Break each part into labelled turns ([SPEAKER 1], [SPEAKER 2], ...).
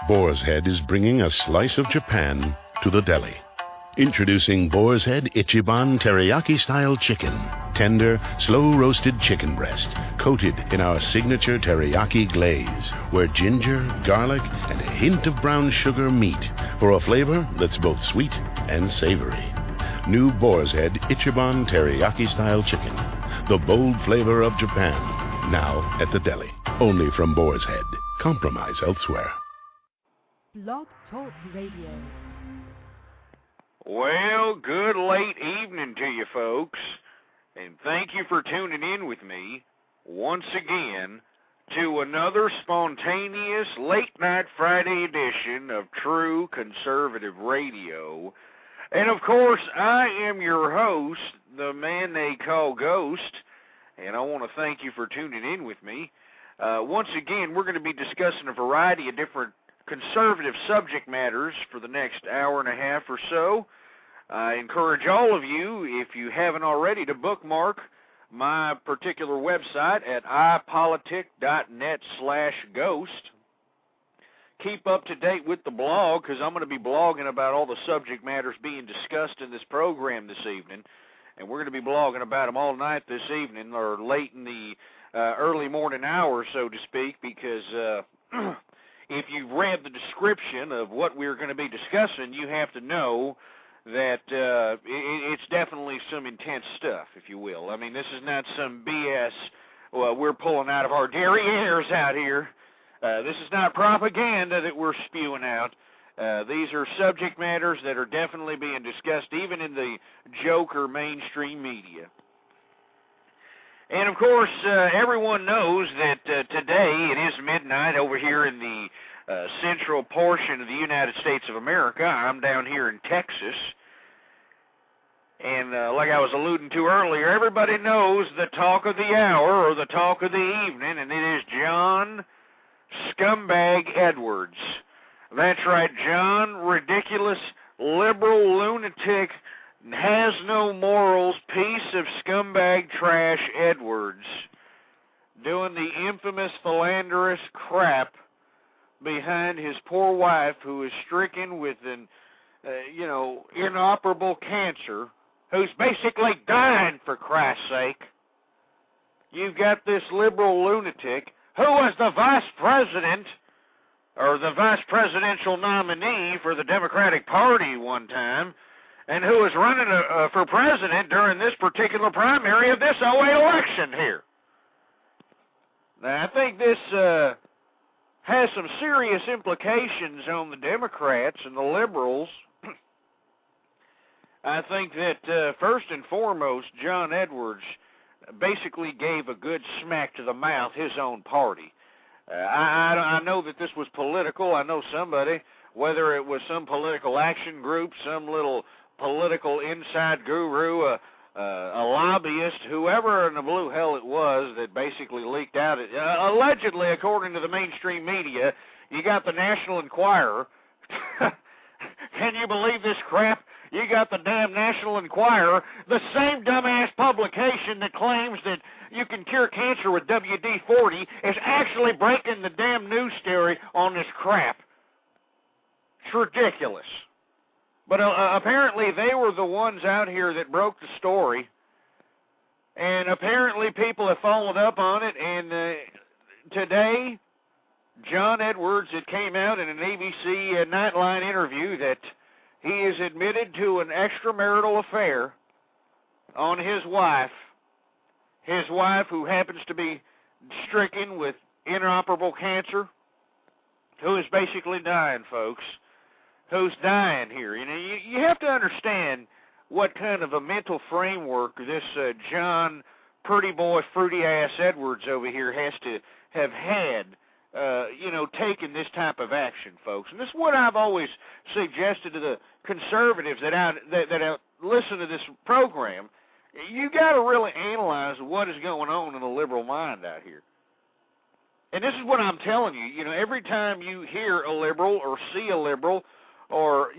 [SPEAKER 1] Boar's Head is bringing a slice of Japan to the deli. Introducing Boar's Head Ichiban Teriyaki-style chicken. Tender, slow-roasted chicken breast, coated in our signature teriyaki glaze, where ginger, garlic, and a hint of brown sugar meet for a flavor that's both sweet and savory. New Boar's Head Ichiban Teriyaki-style chicken. The bold flavor of Japan. Now at the deli. Only from Boar's Head. Compromise elsewhere.
[SPEAKER 2] Blog Talk Radio.
[SPEAKER 3] Well, good late evening to you folks, and thank you for tuning in with me once again to another spontaneous late-night Friday edition of True Conservative Radio. And, of course, I am your host, the man they call Ghost, and I want to thank you for tuning in with me. Once again, we're going to be discussing a variety of different conservative subject matters for the next hour and a half or so. I encourage all of you, if you haven't already, to bookmark my particular website at ipolitic.net/ghost. Keep up to date with the blog, because I'm going to be blogging about all the subject matters being discussed in this program this evening, and we're going to be blogging about them all night this evening, or late in the early morning hours, so to speak, because if you've read the description of what we're going to be discussing, you have to know that it's definitely some intense stuff, if you will. I mean, this is not some BS we're pulling out of our derrieres out here. This is not propaganda that we're spewing out. These are subject matters that are definitely being discussed even in the joker mainstream media. And, of course, everyone knows that today it is midnight over here in the central portion of the United States of America. I'm down here in Texas. And like I was alluding to earlier, everybody knows the talk of the hour or the talk of the evening, and it is John Scumbag Edwards. That's right, John, ridiculous, liberal, lunatic, has no morals, piece of scumbag trash Edwards, doing the infamous philanderous crap behind his poor wife, who is stricken with an, inoperable cancer, who's basically dying, for Christ's sake. You've got this liberal lunatic who was the vice president, or the vice presidential nominee for the Democratic Party one time, and who was running for president during this particular primary of this 08 election here. Now, I think this has some serious implications on the Democrats and the liberals. I think that, first and foremost, John Edwards basically gave a good smack to the mouth his own party. I know that this was political. I know somebody, whether it was some political action group, some little political inside guru, a lobbyist, whoever in the blue hell it was that basically leaked out. Allegedly, according to the mainstream media, you got the National Enquirer. Can you believe this crap? You got the damn National Enquirer, the same dumbass publication that claims that you can cure cancer with WD-40 is actually breaking the damn news story on this crap. It's ridiculous. But apparently they were the ones out here that broke the story, and apparently people have followed up on it, and today, John Edwards, it came out in an ABC Nightline interview that he is admitted to an extramarital affair on his wife who happens to be stricken with inoperable cancer, who is basically dying, folks. Who's dying here. You know, you have to understand what kind of a mental framework this John Pretty Boy Fruity Ass Edwards over here has to have had, taking this type of action, folks. And this is what I've always suggested to the conservatives that listen to this program. You got to really analyze what is going on in the liberal mind out here. And this is what I'm telling you. You know, every time you hear a liberal or see a liberal, or,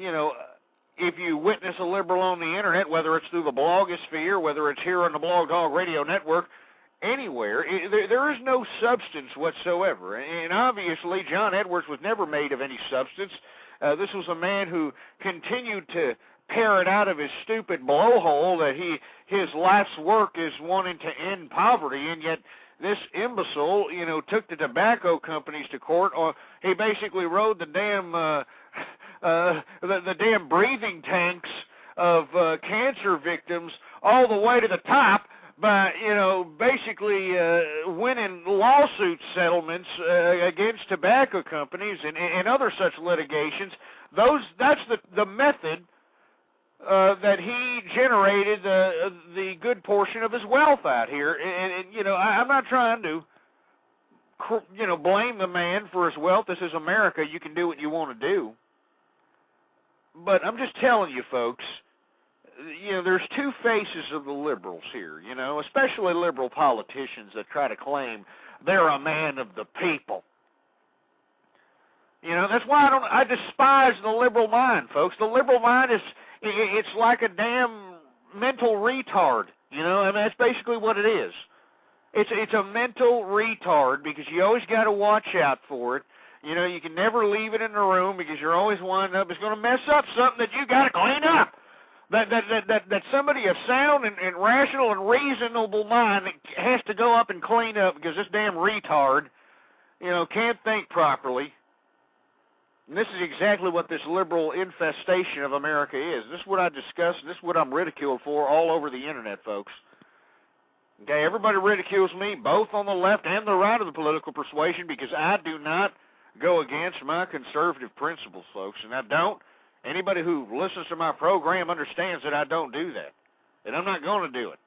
[SPEAKER 3] if you witness a liberal on the internet, whether it's through the blogosphere, whether it's here on the Blog Talk Radio Network, anywhere. There is no substance whatsoever. And obviously, John Edwards was never made of any substance. This was a man who continued to parrot out of his stupid blowhole that his life's work is wanting to end poverty, and yet this imbecile, took the tobacco companies to court. Or he basically rode the damn the damn breathing tanks of cancer victims all the way to the top by, basically winning lawsuit settlements against tobacco companies and other such litigations. That's the method that he generated the good portion of his wealth out here. And I'm not trying to, blame the man for his wealth. This is America. You can do what you want to do. But I'm just telling you, folks, there's two faces of the liberals here, especially liberal politicians that try to claim they're a man of the people. That's why I despise the liberal mind, folks. The liberal mind it's like a damn mental retard, that's basically what it is. It's a mental retard because you always got to watch out for it. You can never leave it in the room because you're always winding up. It's going to mess up something that you got to clean up. That somebody of sound and rational and reasonable mind has to go up and clean up because this damn retard, can't think properly. And this is exactly what this liberal infestation of America is. This is what I discuss. This is what I'm ridiculed for all over the internet, folks. Okay, everybody ridicules me, both on the left and the right of the political persuasion, because I do not go against my conservative principles, folks. And I don't. Anybody who listens to my program understands that I don't do that. And I'm not going to do it.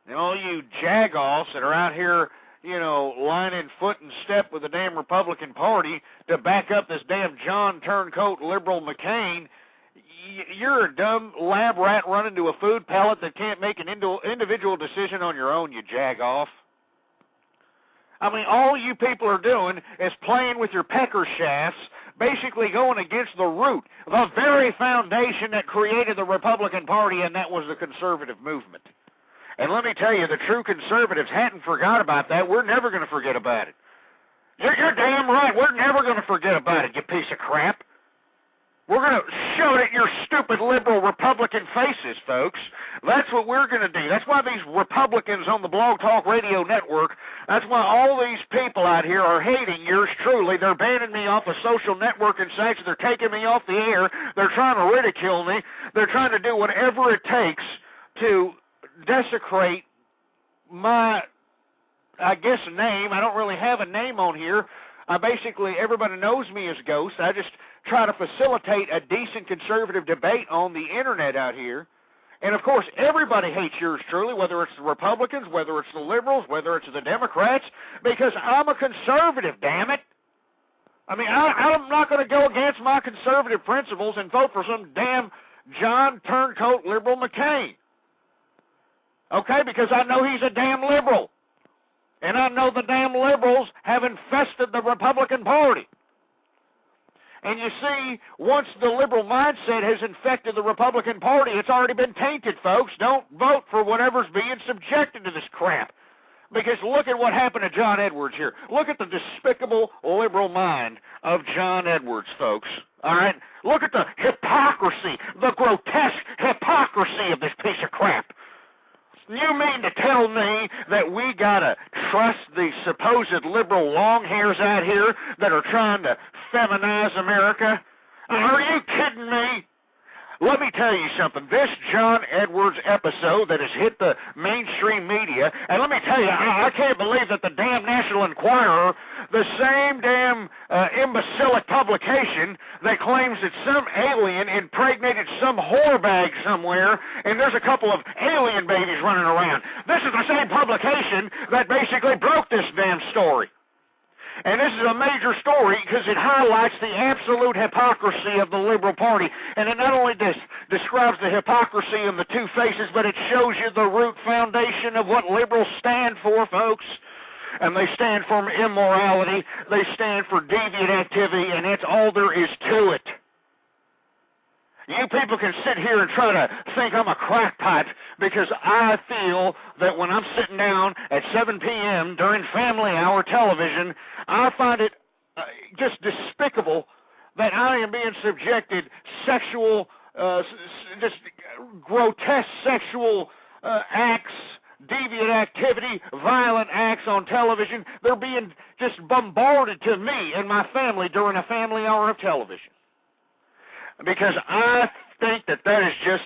[SPEAKER 3] And all you jagoffs that are out here, lining foot and step with the damn Republican Party to back up this damn John Turncoat liberal McCain, you're a dumb lab rat running to a food pellet that can't make an individual decision on your own, you jagoff. I mean, all you people are doing is playing with your pecker shafts, basically going against the root, the very foundation that created the Republican Party, and that was the conservative movement. And let me tell you, the true conservatives hadn't forgot about that. We're never going to forget about it. You're damn right. We're never going to forget about it, you piece of crap. We're going to show it at your stupid liberal Republican faces, folks. That's what we're going to do. That's why these Republicans on the Blog Talk Radio Network, that's why all these people out here are hating yours truly. They're banning me off of social networking sites. They're taking me off the air. They're trying to ridicule me. They're trying to do whatever it takes to desecrate my, name. I don't really have a name on here. Everybody knows me as Ghost. I just try to facilitate a decent conservative debate on the internet out here. And, of course, everybody hates yours truly, whether it's the Republicans, whether it's the liberals, whether it's the Democrats, because I'm a conservative, damn it. I mean, I'm not going to go against my conservative principles and vote for some damn John Turncoat liberal McCain. Okay, because I know he's a damn liberal. And I know the damn liberals have infested the Republican Party. And you see, once the liberal mindset has infected the Republican Party, it's already been tainted, folks. Don't vote for whatever's being subjected to this crap. Because look at what happened to John Edwards here. Look at the despicable liberal mind of John Edwards, folks. All right? Look at the hypocrisy, the grotesque hypocrisy of this piece of crap. You mean to tell me that we gotta trust the supposed liberal long hairs out here that are trying to feminize America? Are you kidding me? Let me tell you something. This John Edwards episode that has hit the mainstream media, and let me tell you, I can't believe that the damn National Enquirer, the same damn imbecilic publication that claims that some alien impregnated some whore bag somewhere, and there's a couple of alien babies running around. This is the same publication that basically broke this damn story. And this is a major story because it highlights the absolute hypocrisy of the liberal party. And it not only describes the hypocrisy and the two faces, but it shows you the root foundation of what liberals stand for, folks. And they stand for immorality. They stand for deviant activity, and that's all there is to it. You people can sit here and try to think I'm a crackpot because I feel that when I'm sitting down at 7 p.m. during family hour television, I find it just despicable that I am being subjected sexual, just grotesque sexual acts, deviant activity, violent acts on television. They're being just bombarded to me and my family during a family hour of television. Because I think that is just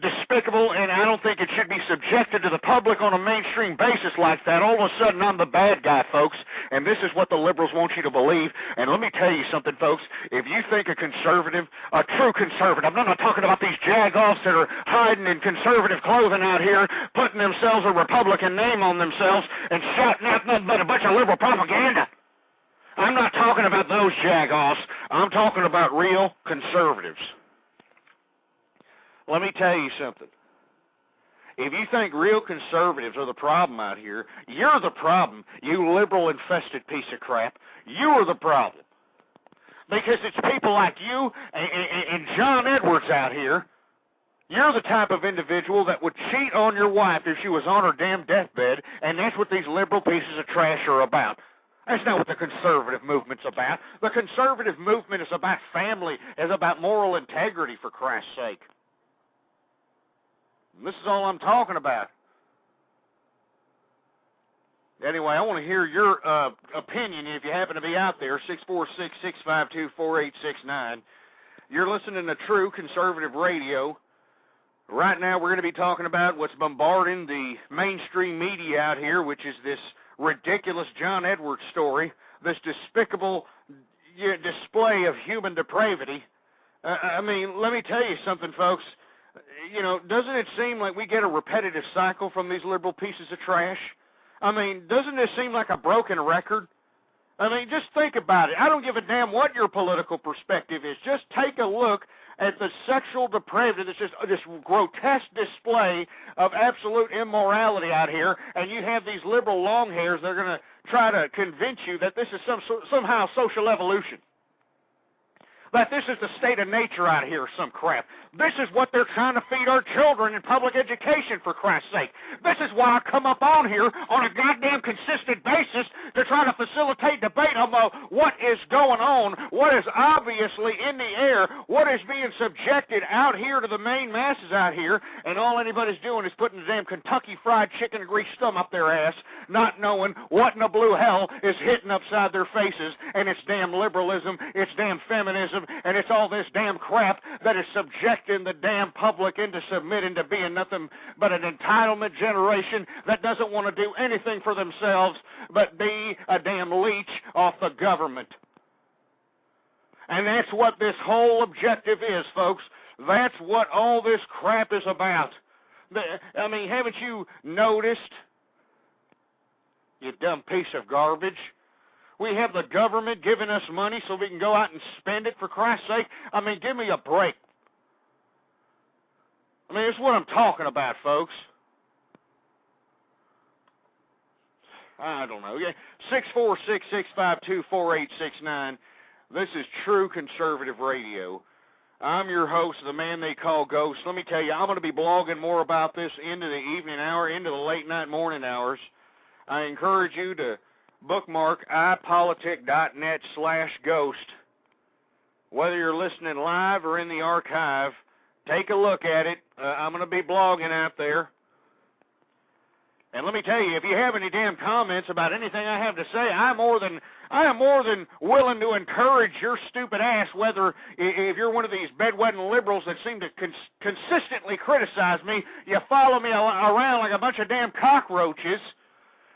[SPEAKER 3] despicable, and I don't think it should be subjected to the public on a mainstream basis like that. All of a sudden, I'm the bad guy, folks, and this is what the liberals want you to believe. And let me tell you something, folks. If you think a conservative, a true conservative, I'm not talking about these jag-offs that are hiding in conservative clothing out here, putting themselves a Republican name on themselves and shouting out nothing but a bunch of liberal propaganda. I'm not talking about those jag-offs. I'm talking about real conservatives. Let me tell you something. If you think real conservatives are the problem out here, you're the problem, you liberal-infested piece of crap. You're the problem. Because it's people like you and John Edwards out here. You're the type of individual that would cheat on your wife if she was on her damn deathbed, and that's what these liberal pieces of trash are about. That's not what the conservative movement's about. The conservative movement is about family, is about moral integrity, for Christ's sake. And this is all I'm talking about. Anyway, I want to hear your opinion if you happen to be out there, 646-652-4869. You're listening to True Conservative Radio. Right now we're going to be talking about what's bombarding the mainstream media out here, which is this ridiculous John Edwards story, this despicable display of human depravity. I mean, let me tell you something, folks. You know, doesn't it seem like we get a repetitive cycle from these liberal pieces of trash? I mean, doesn't this seem like a broken record? I mean, just think about it. I don't give a damn what your political perspective is. Just take a look at the sexual depravity that's just this grotesque display of absolute immorality out here, and you have these liberal long hairs that are going to try to convince you that this is somehow social evolution. That this is the state of nature out here, some crap. This is what they're trying to feed our children in public education, for Christ's sake. This is why I come up on here on a goddamn consistent basis to try to facilitate debate about what is going on, what is obviously in the air, what is being subjected out here to the main masses out here, and all anybody's doing is putting the damn Kentucky Fried Chicken and grease thumb up their ass, not knowing what in the blue hell is hitting upside their faces, and it's damn liberalism, it's damn feminism, and it's all this damn crap that is subjecting the damn public into submitting to being nothing but an entitlement generation that doesn't want to do anything for themselves but be a damn leech off the government. And that's what this whole objective is, folks. That's what all this crap is about. I mean, haven't you noticed, you dumb piece of garbage? We have the government giving us money so we can go out and spend it, for Christ's sake. I mean, give me a break. I mean, it's what I'm talking about, folks. I don't know. 646-652-4869. This is True Conservative Radio. I'm your host, the man they call Ghost. Let me tell you, I'm going to be blogging more about this into the evening hour, into the late night morning hours. I encourage you to bookmark ipolitic.net/ghost. Whether you're listening live or in the archive, take a look at it. I'm going to be blogging out there. And let me tell you, if you have any damn comments about anything I have to say, I am more than willing to encourage your stupid ass, whether if you're one of these bedwetting liberals that seem to consistently criticize me, you follow me around like a bunch of damn cockroaches.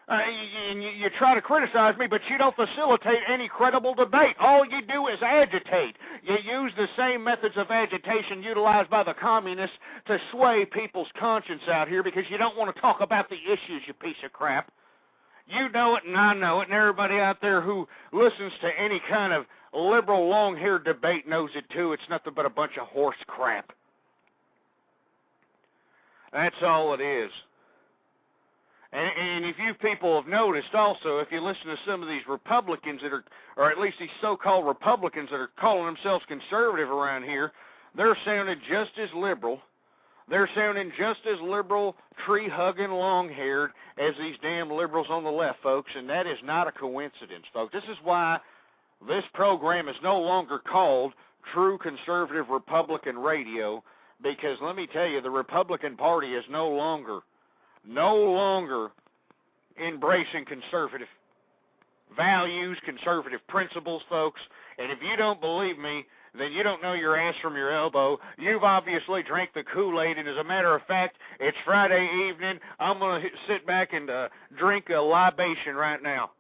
[SPEAKER 3] You try to criticize me, but you don't facilitate any credible debate. All you do is agitate. You use the same methods of agitation utilized by the communists to sway people's conscience out here because you don't want to talk about the issues, you piece of crap. You know it, and I know it, and everybody out there who listens to any kind of liberal long-haired debate knows it too. It's nothing but a bunch of horse crap. That's all it is. And if you people have noticed also, if you listen to some of these Republicans that are, or at least these so-called Republicans that are calling themselves conservative around here, they're sounding just as liberal. They're sounding just as liberal, tree-hugging, long-haired as these damn liberals on the left, folks, and that is not a coincidence, folks. This is why this program is no longer called True Conservative Republican Radio, because let me tell you, the Republican Party is no longer embracing conservative values, conservative principles, folks. And if you don't believe me, then you don't know your ass from your elbow. You've obviously drank the Kool-Aid, and as a matter of fact, it's Friday evening. I'm going to sit back and drink a libation right now.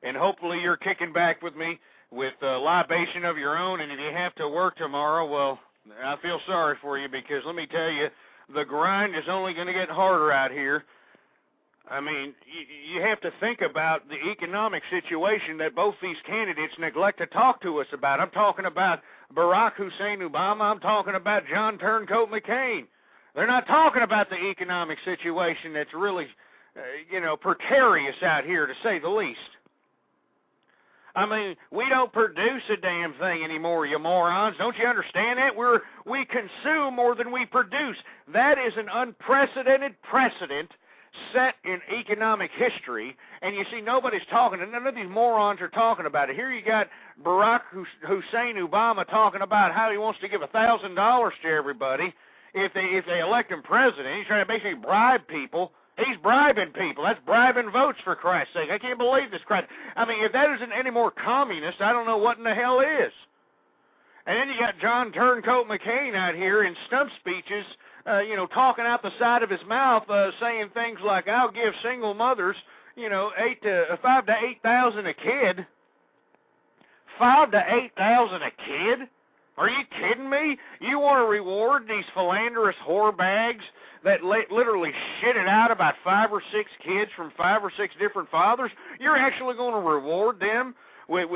[SPEAKER 3] And hopefully you're kicking back with me with a libation of your own, and if you have to work tomorrow, well, I feel sorry for you, because let me tell you, the grind is only going to get harder out here. I mean, you have to think about the economic situation that both these candidates neglect to talk to us about. I'm talking about Barack Hussein Obama. I'm talking about John Turncoat McCain. They're not talking about the economic situation that's really, precarious out here, to say the least. I mean, we don't produce a damn thing anymore, you morons. Don't you understand that? We consume more than we produce. That is an unprecedented precedent set in economic history, and you see, nobody's talking, and none of these morons are talking about it. Here you got Barack Hussein Obama talking about how he wants to give $1,000 to everybody if they elect him president. He's trying to basically bribe people. He's bribing people. That's bribing votes, for Christ's sake. I can't believe this crap. I mean, if that isn't any more communist, I don't know what in the hell is. And then you got John Turncoat McCain out here in stump speeches, talking out the side of his mouth, saying things like, I'll give single mothers, $5,000 to $8,000 a kid. $5,000 to $8,000 a kid? Are you kidding me? You want to reward these philanderous whore bags that literally shitted out about 5 or 6 kids from 5 or 6 different fathers? You're actually going to reward them with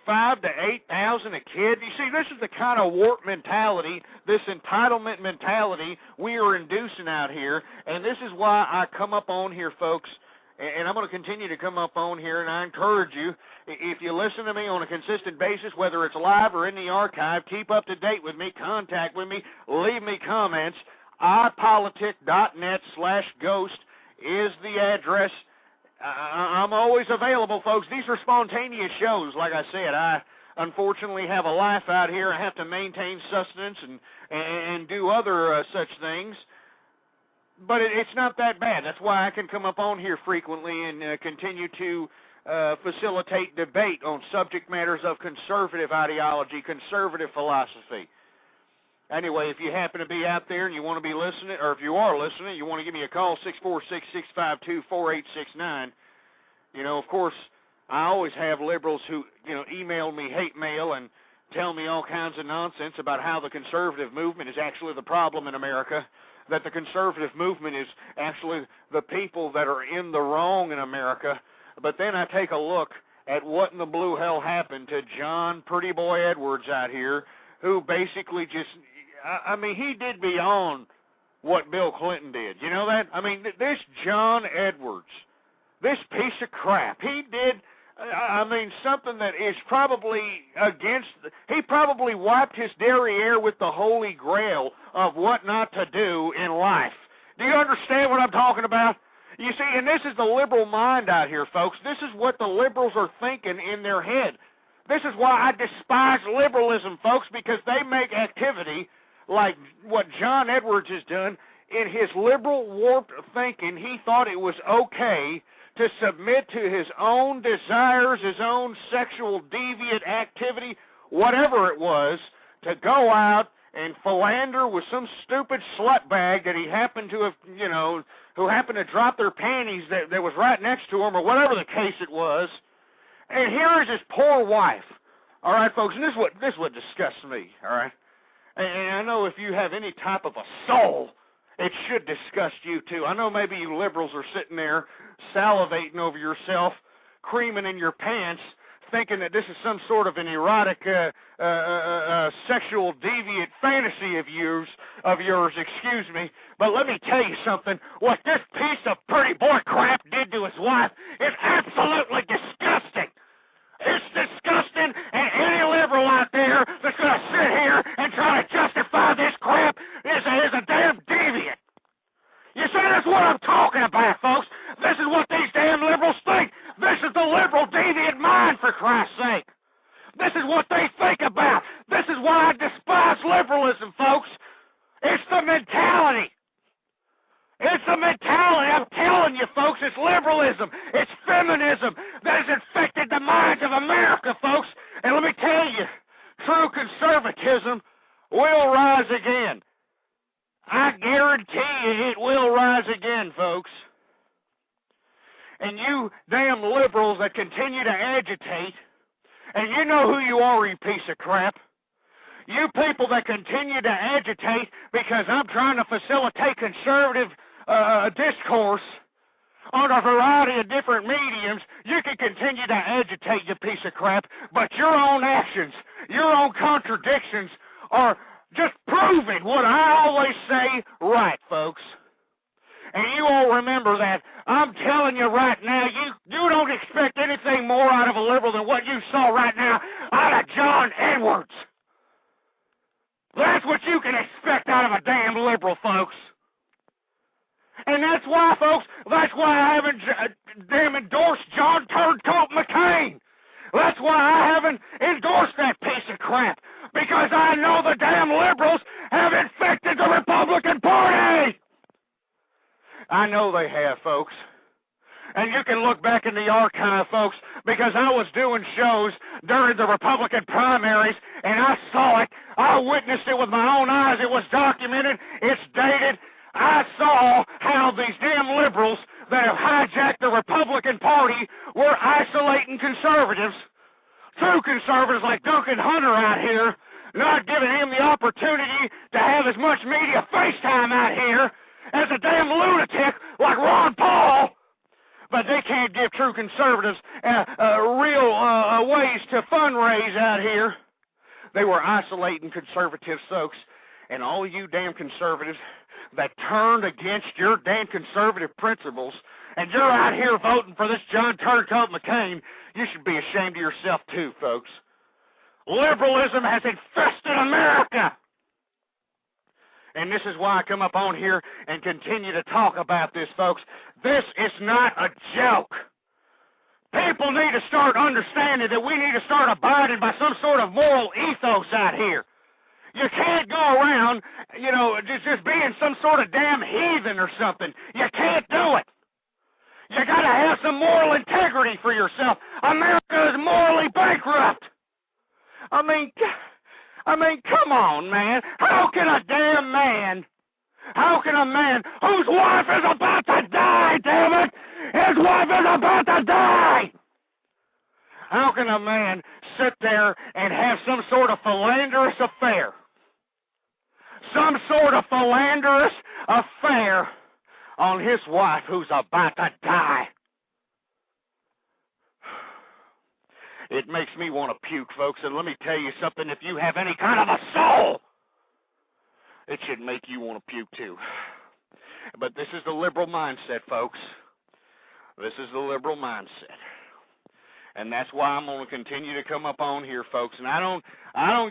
[SPEAKER 3] $5,000 to $8,000 a kid? You see, this is the kind of warped mentality, this entitlement mentality we are inducing out here, and this is why I come up on here, folks, and I'm going to continue to come up on here, and I encourage you, if you listen to me on a consistent basis, whether it's live or in the archive, keep up to date with me, contact with me, leave me comments. ipolitic.net/ghost is the address. I'm always available, folks. These are spontaneous shows. Like I said, I unfortunately have a life out here. I have to maintain sustenance and do other such things. But it's not that bad. That's why I can come up on here frequently and continue to facilitate debate on subject matters of conservative ideology, conservative philosophy. Anyway, if you happen to be out there and you want to be listening, or if you are listening, you want to give me a call, 646-652-4869. Of course, I always have liberals who, email me hate mail and tell me all kinds of nonsense about how the conservative movement is actually the problem in America, that the conservative movement is actually the people that are in the wrong in America. But then I take a look at what in the blue hell happened to John Pretty Boy Edwards out here, who basically just, he did beyond what Bill Clinton did. You know that? This John Edwards, this piece of crap, he did, something that is probably he probably wiped his derriere with the holy grail of what not to do in life. Do you understand what I'm talking about? You see, and this is the liberal mind out here, folks. This is what the liberals are thinking in their head. This is why I despise liberalism, folks, because they make activity like what John Edwards has done. In his liberal warped thinking, he thought it was okay to submit to his own desires, his own sexual deviant activity, whatever it was, to go out and philander with some stupid slut bag that he happened to have, who happened to drop their panties that was right next to him, or whatever the case it was. And here is his poor wife. All right, folks, and this is what disgusts me, all right? And I know if you have any type of a soul, it should disgust you too. I know maybe you liberals are sitting there salivating over yourself, creaming in your pants, thinking that this is some sort of an erotic sexual deviant fantasy of yours, But let me tell you something. What this piece of pretty boy crap did to his wife is absolutely disgusting. It's liberalism, it's feminism that has infected the minds of America, folks. And let me tell you, true conservatism will rise again. I guarantee you it will rise again, folks. And you damn liberals that continue to agitate, and you know who you are, you piece of crap. You people that continue to agitate because I'm trying to facilitate conservative discourse on a variety of different mediums, you can continue to agitate, you piece of crap, but your own actions, your own contradictions are just proving what I always say right, folks. And you all remember that. I'm telling you right now, you don't expect anything more out of a liberal than what you saw right now out of John Edwards. That's what you can expect out of a damn liberal, folks. And that's why, folks, that's why I haven't damn endorsed John Turncoat McCain. That's why I haven't endorsed that piece of crap. Because I know the damn liberals have infected the Republican Party. I know they have, folks. And you can look back in the archive, folks, because I was doing shows during the Republican primaries, and I saw it. I witnessed it with my own eyes. It was documented. It's dated. I saw how these damn liberals that have hijacked the Republican Party were isolating conservatives, true conservatives like Duncan Hunter out here, not giving him the opportunity to have as much media FaceTime out here as a damn lunatic like Ron Paul. But they can't give true conservatives real ways to fundraise out here. They were isolating conservatives, folks. And all you damn conservatives that turned against your damn conservative principles, and you're out here voting for this John Turncoat McCain, you should be ashamed of yourself too, folks. Liberalism has infested America. And this is why I come up on here and continue to talk about this, folks. This is not a joke. People need to start understanding that we need to start abiding by some sort of moral ethos out here. You can't go around, just being some sort of damn heathen or something. You can't do it. You got to have some moral integrity for yourself. America is morally bankrupt. I mean, come on, man. How can a man whose wife is about to die, damn it, his wife is about to die, how can a man sit there and have some sort of philanderous affair? Some sort of philanderous affair on his wife who's about to die? It makes me want to puke, folks, and let me tell you something. If you have any kind of a soul, it should make you want to puke too. But this is the liberal mindset, folks. This is the liberal mindset. And that's why I'm going to continue to come up on here, folks. And I don't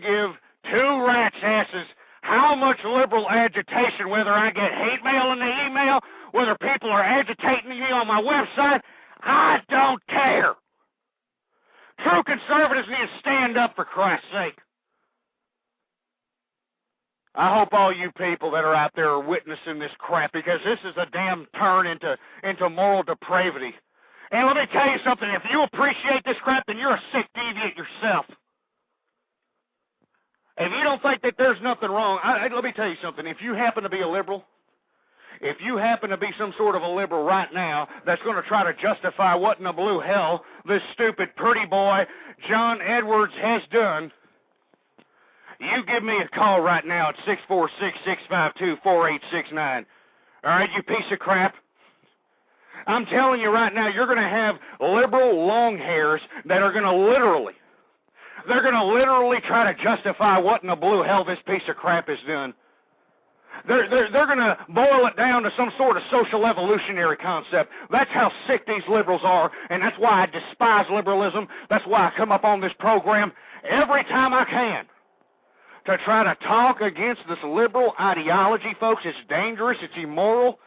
[SPEAKER 3] give two rat's asses how much liberal agitation, whether I get hate mail in the email, whether people are agitating me on my website, I don't care. True conservatives need to stand up, for Christ's sake. I hope all you people that are out there are witnessing this crap, because this is a damn turn into moral depravity. And let me tell you something, if you appreciate this crap, then you're a sick deviant yourself. If you don't think that there's nothing wrong, let me tell you something, if you happen to be a liberal, if you happen to be some sort of a liberal right now that's going to try to justify what in the blue hell this stupid pretty boy John Edwards has done, you give me a call right now at 646-652-4869. All right, you piece of crap? I'm telling you right now, you're going to have liberal long hairs that are going to literally try to justify what in the blue hell this piece of crap has done. They're going to boil it down to some sort of social evolutionary concept. That's how sick these liberals are, and that's why I despise liberalism. That's why I come up on this program every time I can to try to talk against this liberal ideology, folks. It's dangerous. It's immoral.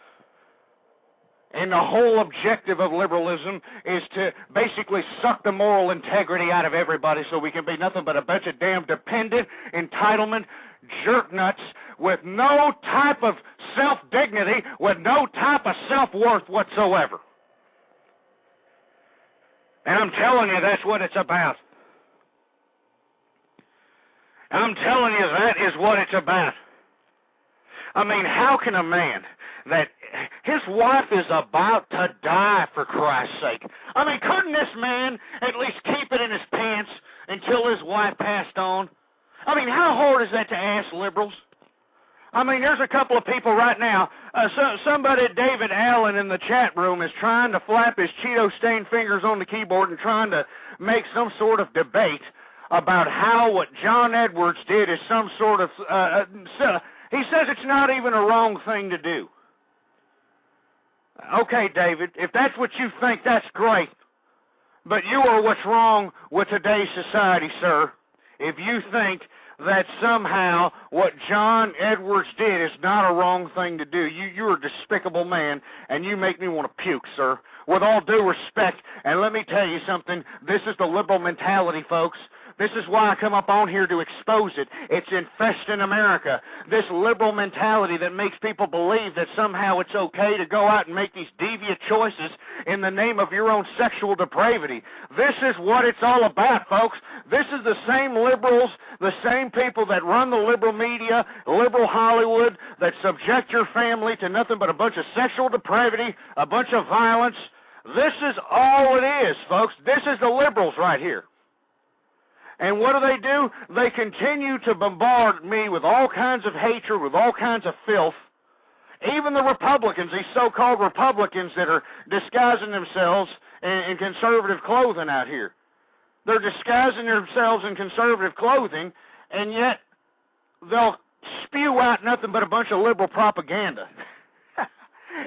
[SPEAKER 3] And the whole objective of liberalism is to basically suck the moral integrity out of everybody so we can be nothing but a bunch of damn dependent, entitlement, jerk nuts with no type of self-dignity, with no type of self-worth whatsoever. And I'm telling you, that's what it's about. I'm telling you, that is what it's about. I mean, how can a man that his wife is about to die, for Christ's sake? I mean, couldn't this man at least keep it in his pants until his wife passed on? I mean, how hard is that to ask, liberals? I mean, there's a couple of people right now. Somebody, David Allen, in the chat room is trying to flap his Cheeto-stained fingers on the keyboard and trying to make some sort of debate about how what John Edwards did is some sort of... he says it's not even a wrong thing to do. Okay, David, if that's what you think, that's great. But you are what's wrong with today's society, sir. If you think that somehow what John Edwards did is not a wrong thing to do. You're a despicable man, and you make me want to puke, sir. With all due respect, and let me tell you something, this is the liberal mentality, folks. This is why I come up on here to expose it. It's infesting America. This liberal mentality that makes people believe that somehow it's okay to go out and make these deviant choices in the name of your own sexual depravity. This is what it's all about, folks. This is the same liberals, the same people that run the liberal media, liberal Hollywood, that subject your family to nothing but a bunch of sexual depravity, a bunch of violence. This is all it is, folks. This is the liberals right here. And what do? They continue to bombard me with all kinds of hatred, with all kinds of filth. Even the Republicans, these so-called Republicans that are disguising themselves in conservative clothing out here. They're disguising themselves in conservative clothing, and yet they'll spew out nothing but a bunch of liberal propaganda.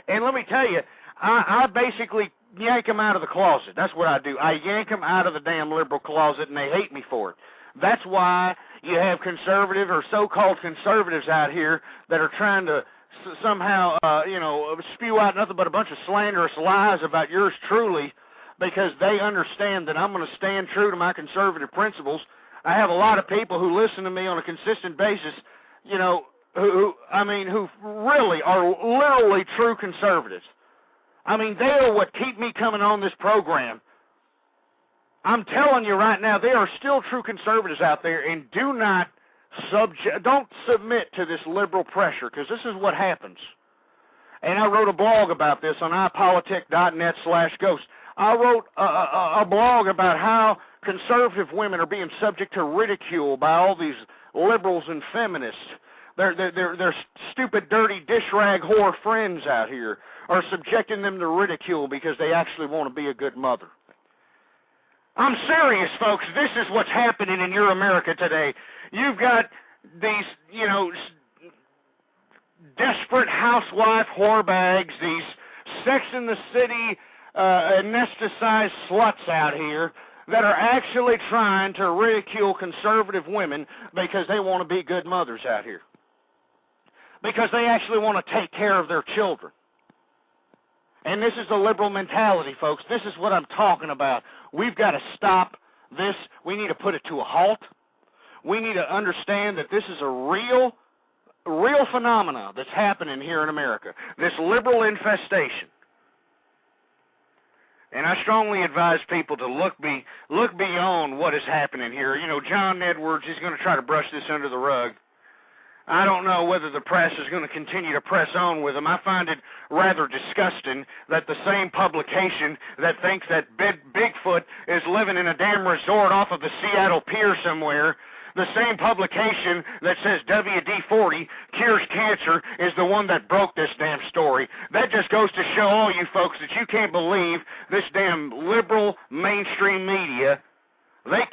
[SPEAKER 3] And let me tell you, I basically yank them out of the closet. That's what I do. I yank them out of the damn liberal closet, and they hate me for it. That's why you have conservative or so-called conservatives out here that are trying to somehow, spew out nothing but a bunch of slanderous lies about yours truly, because they understand that I'm going to stand true to my conservative principles. I have a lot of people who listen to me on a consistent basis, who really are literally true conservatives. I mean, they are what keep me coming on this program. I'm telling you right now, there are still true conservatives out there, and don't submit to this liberal pressure, because this is what happens. And I wrote a blog about this on ipolitic.net/ghost. I wrote a blog about how conservative women are being subject to ridicule by all these liberals and feminists. Their stupid, dirty, dish rag whore friends out here are subjecting them to ridicule because they actually want to be a good mother. I'm serious, folks. This is what's happening in your America today. You've got these, desperate housewife whorebags, these Sex in the City anesthetized sluts out here that are actually trying to ridicule conservative women because they want to be good mothers out here. Because they actually want to take care of their children. And this is the liberal mentality, folks. This is what I'm talking about. We've got to stop this. We need to put it to a halt. We need to understand that this is a real phenomena that's happening here in America. This liberal infestation. And I strongly advise people to look beyond what is happening here. John Edwards is going to try to brush this under the rug. I don't know whether the press is going to continue to press on with him. I find it rather disgusting that the same publication that thinks that Bigfoot is living in a damn resort off of the Seattle Pier somewhere, the same publication that says WD-40 cures cancer, is the one that broke this damn story. That just goes to show all you folks that you can't believe this damn liberal mainstream media. They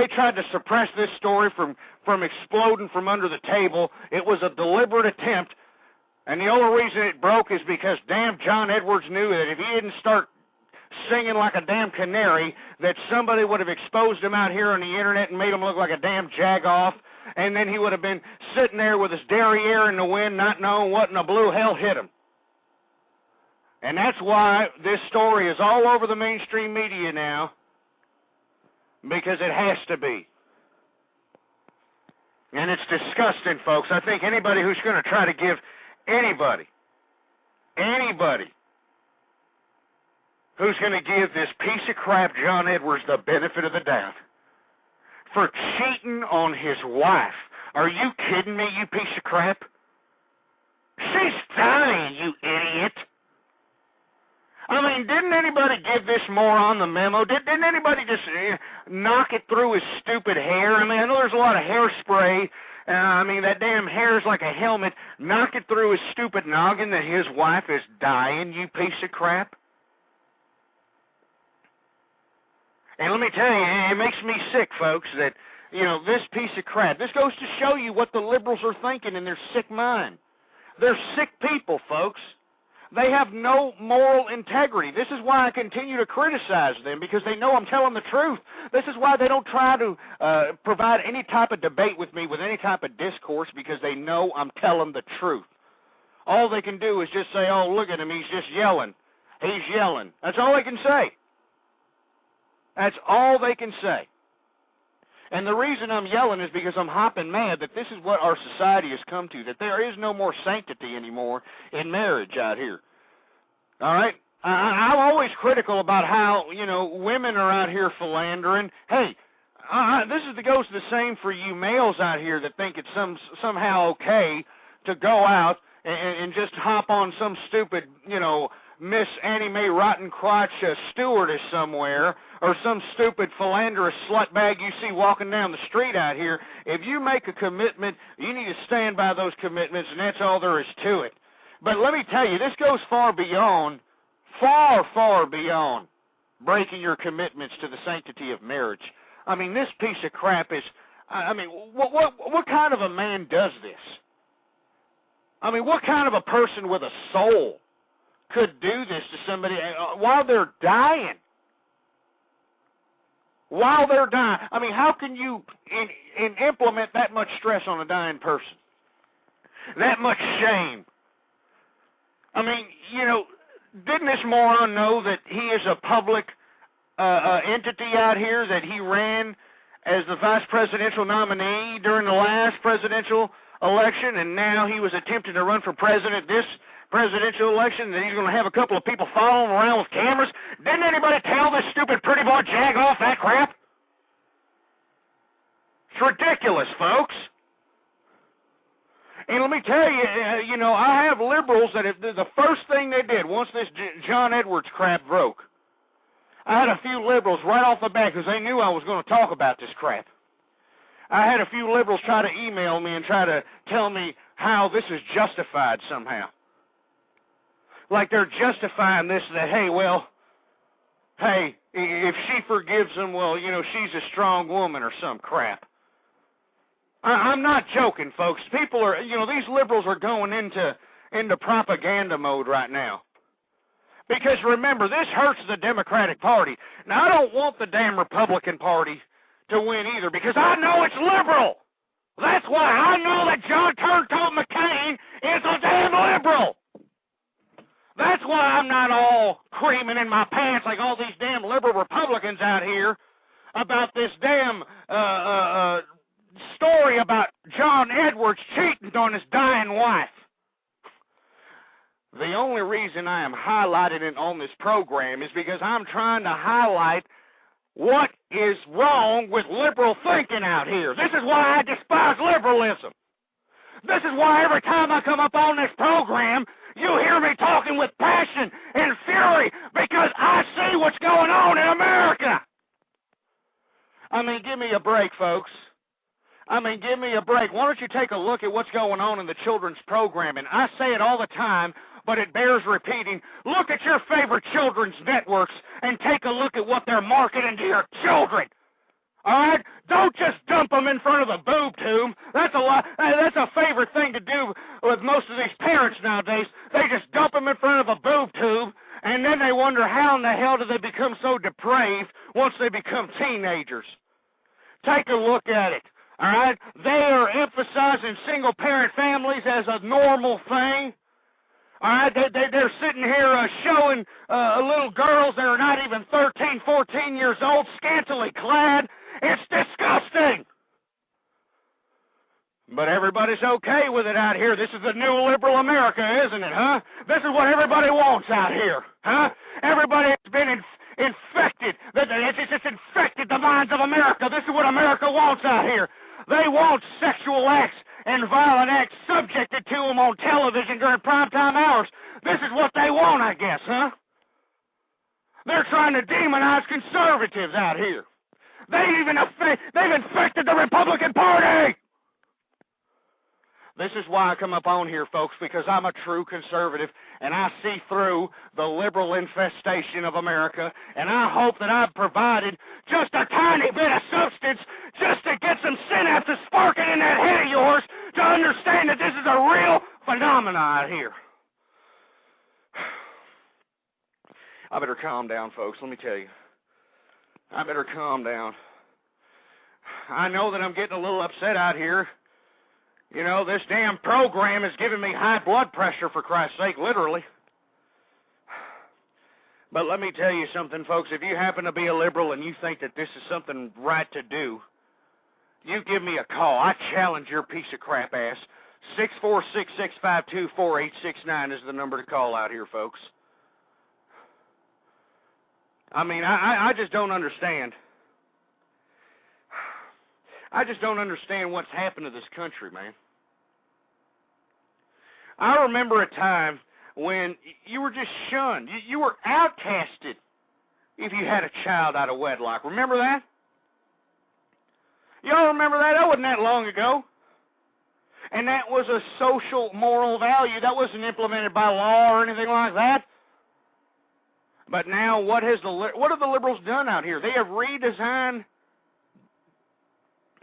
[SPEAKER 3] tried to suppress this story from exploding from under the table. It was a deliberate attempt, and the only reason it broke is because damn John Edwards knew that if he didn't start singing like a damn canary, that somebody would have exposed him out here on the internet and made him look like a damn jagoff, and then he would have been sitting there with his derriere in the wind, not knowing what in the blue hell hit him. And that's why this story is all over the mainstream media now, because it has to be. And it's disgusting, folks. I think anybody who's going to try to give anybody who's going to give this piece of crap John Edwards the benefit of the doubt for cheating on his wife. Are you kidding me, you piece of crap? She's dying, you idiot. I mean, didn't anybody give this moron the memo? Didn't anybody just knock it through his stupid hair? I mean, I know there's a lot of hairspray. I mean, that damn hair is like a helmet. Knock it through his stupid noggin that his wife is dying, you piece of crap. And let me tell you, it makes me sick, folks, that, you know, this piece of crap, this goes to show you what the liberals are thinking in their sick mind. They're sick people, folks. They have no moral integrity. This is why I continue to criticize them, because they know I'm telling the truth. This is why they don't try to provide any type of debate with me, with any type of discourse, because they know I'm telling the truth. All they can do is just say, oh, look at him, he's just yelling. He's yelling. That's all they can say. That's all they can say. And the reason I'm yelling is because I'm hopping mad that this is what our society has come to, that there is no more sanctity anymore in marriage out here. All right? I'm always critical about how, you know, women are out here philandering. Hey, goes the same for you males out here that think it's somehow okay to go out and just hop on some stupid, you know, Miss Annie Mae Rottencrotch stewardess somewhere, or some stupid philanderous slutbag you see walking down the street out here. If you make a commitment, you need to stand by those commitments, and that's all there is to it. But let me tell you, this goes far beyond breaking your commitments to the sanctity of marriage. I mean, this piece of crap is, I mean, what kind of a man does this? I mean, what kind of a person with a soul could do this to somebody while they're dying? While they're dying. I mean, how can you implement that much stress on a dying person? That much shame? I mean, you know, didn't this moron know that he is a public entity out here, that he ran as the vice presidential nominee during the last presidential election, and now he was attempting to run for president this presidential election, that he's going to have a couple of people following him around with cameras? Didn't anybody tell this stupid pretty boy jag off that crap? It's ridiculous, folks. And let me tell you, you know, I have liberals that if the first thing they did once this John Edwards crap broke, I had a few liberals right off the bat, because they knew I was going to talk about this crap. I had a few liberals try to email me and try to tell me how this is justified somehow. Like they're justifying this, that, hey, well, hey, if she forgives him, well, you know, she's a strong woman or some crap. I'm not joking, folks. People are, you know, these liberals are going into propaganda mode right now. Because remember, this hurts the Democratic Party. Now, I don't want the damn Republican Party to win either, because I know it's liberal. That's why I know that John Turncoat McCain is a damn liberal. That's why I'm not all creaming in my pants like all these damn liberal Republicans out here about this damn story about John Edwards cheating on his dying wife. The only reason I am highlighting it on this program is because I'm trying to highlight what is wrong with liberal thinking out here. This is why I despise liberalism. This is why every time I come up on this program, you hear me talking with passion and fury, because I see what's going on in America. I mean, give me a break, folks. I mean, give me a break. Why don't you take a look at what's going on in the children's programming? I say it all the time, but it bears repeating. Look at your favorite children's networks and take a look at what they're marketing to your children. All right? Don't just dump them in front of the boob tube. That's a favorite thing to do with most of these parents nowadays. They just dump them in front of a boob tube, and then they wonder how in the hell do they become so depraved once they become teenagers. Take a look at it. All right? They are emphasizing single-parent families as a normal thing. All right? They're sitting here showing little girls that are not even 13, 14 years old, scantily clad. It's disgusting. But everybody's okay with it out here. This is the new liberal America, isn't it, huh? This is what everybody wants out here, huh? Everybody has been infected. It's just infected the minds of America. This is what America wants out here. They want sexual acts and violent acts subjected to them on television during primetime hours. This is what they want, I guess, huh? They're trying to demonize conservatives out here. They've infected the Republican Party. This is why I come up on here, folks, because I'm a true conservative, and I see through the liberal infestation of America, and I hope that I've provided just a tiny bit of substance just to get some synapses sparking in that head of yours to understand that this is a real phenomenon out here. I better calm down, folks, let me tell you. I better calm down. I know that I'm getting a little upset out here. You know, this damn program is giving me high blood pressure, for Christ's sake, literally. But let me tell you something, folks. If you happen to be a liberal and you think that this is something right to do, you give me a call. I challenge your piece of crap ass. 646-652-4869 is the number to call out here, folks. I mean, I just don't understand. I just don't understand what's happened to this country, man. I remember a time when you were just shunned. You were outcasted if you had a child out of wedlock. Remember that? Y'all remember that? That wasn't that long ago. And that was a social, moral value. That wasn't implemented by law or anything like that. But now, what have the liberals done out here? They have redesigned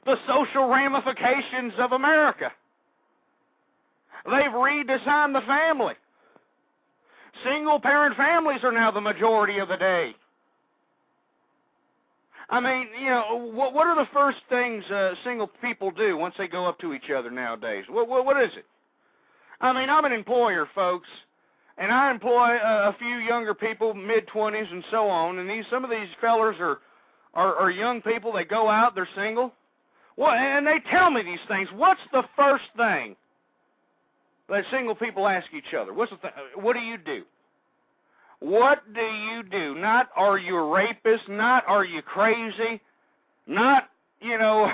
[SPEAKER 3] the social ramifications of America. They've redesigned the family. Single-parent families are now the majority of the day. I mean, you know, what are the first things single people do once they go up to each other nowadays? What is it? I mean, I'm an employer, folks, and I employ a few younger people, mid-20s and so on, and some of these fellers are young people. They go out, they're single. Well, and they tell me these things. What's the first thing that single people ask each other? What do you do? What do you do? Not, are you a rapist? Not, are you crazy? Not, you know,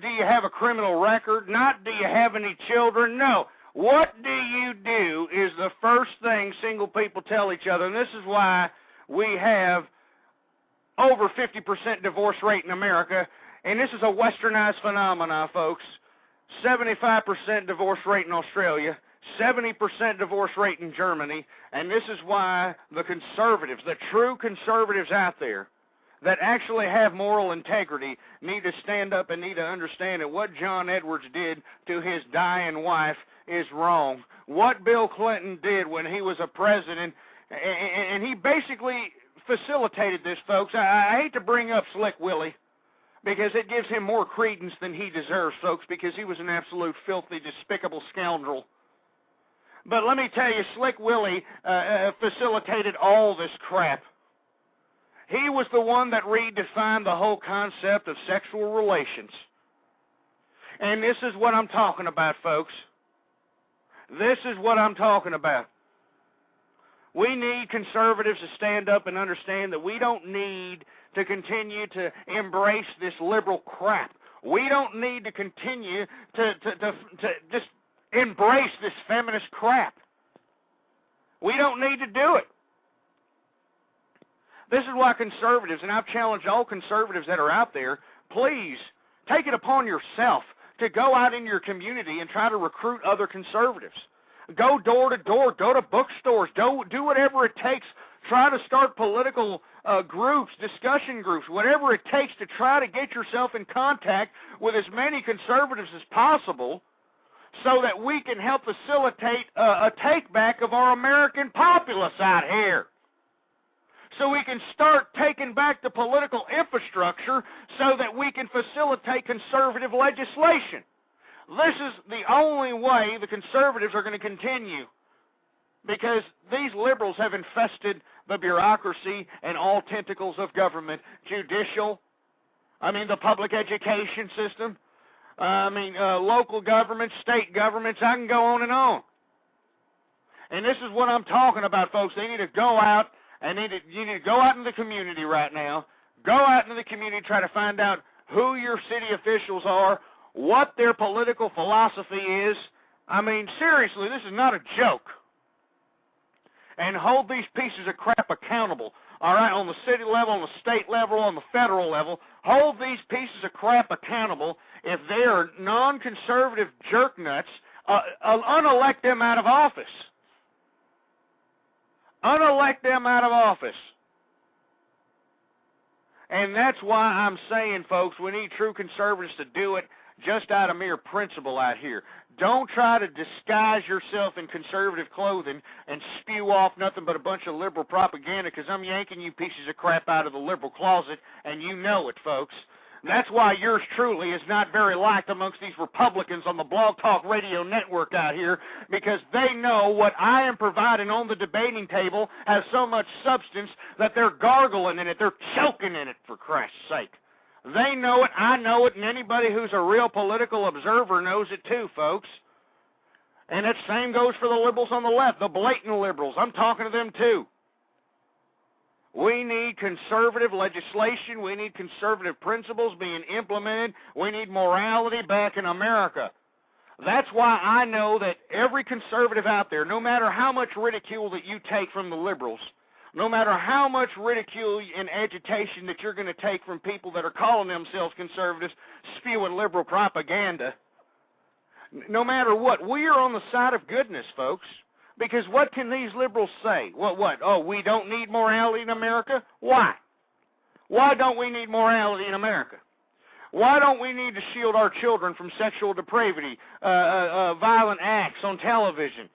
[SPEAKER 3] do you have a criminal record? Not, do you have any children? No. What do you do is the first thing single people tell each other, and this is why we have over 50% divorce rate in America. And this is a westernized phenomenon, folks. 75% divorce rate in Australia, 70% divorce rate in Germany, and this is why the conservatives, the true conservatives out there that actually have moral integrity, need to stand up and need to understand that what John Edwards did to his dying wife is wrong. What Bill Clinton did when he was a president, and he basically facilitated this, folks. I hate to bring up Slick Willie, because it gives him more credence than he deserves, folks, because he was an absolute filthy, despicable scoundrel. But let me tell you, Slick Willie facilitated all this crap. He was the one that redefined the whole concept of sexual relations. And this is what I'm talking about, folks. This is what I'm talking about. We need conservatives to stand up and understand that we don't need to continue to embrace this liberal crap. We don't need to continue to just embrace this feminist crap. We don't need to do it. This is why conservatives, and I've challenged all conservatives that are out there, please take it upon yourself to go out in your community and try to recruit other conservatives. Go door to door, go to bookstores, do whatever it takes. Try to start political groups, discussion groups, whatever it takes to try to get yourself in contact with as many conservatives as possible so that we can help facilitate a take-back of our American populace out here. So we can start taking back the political infrastructure so that we can facilitate conservative legislation. This is the only way the conservatives are going to continue, because these liberals have infested the bureaucracy and all tentacles of government, judicial, the public education system, local governments, state governments, I can go on and on. And this is what I'm talking about, folks. They need to go out, and you need to go out in the community right now. Go out into the community, try to find out who your city officials are, what their political philosophy is. I mean, seriously, this is not a joke. And hold these pieces of crap accountable, all right, on the city level, on the state level, on the federal level. Hold these pieces of crap accountable. If they are non-conservative jerk nuts, unelect them out of office. Unelect them out of office. And that's why I'm saying, folks, we need true conservatives to do it just out of mere principle out here. Don't try to disguise yourself in conservative clothing and spew off nothing but a bunch of liberal propaganda, because I'm yanking you pieces of crap out of the liberal closet, and you know it, folks. That's why yours truly is not very liked amongst these Republicans on the Blog Talk Radio Network out here, because they know what I am providing on the debating table has so much substance that they're gargling in it, they're choking in it, for Christ's sake. They know it, I know it, and anybody who's a real political observer knows it too, folks. And that same goes for the liberals on the left, the blatant liberals. I'm talking to them too. We need conservative legislation. We need conservative principles being implemented. We need morality back in America. That's why I know that every conservative out there, no matter how much ridicule that you take from the liberals, no matter how much ridicule and agitation that you're going to take from people that are calling themselves conservatives, spewing liberal propaganda, no matter what, we are on the side of goodness, folks. Because what can these liberals say? What? Oh, we don't need morality in America? Why? Why don't we need morality in America? Why don't we need to shield our children from sexual depravity, violent acts on television,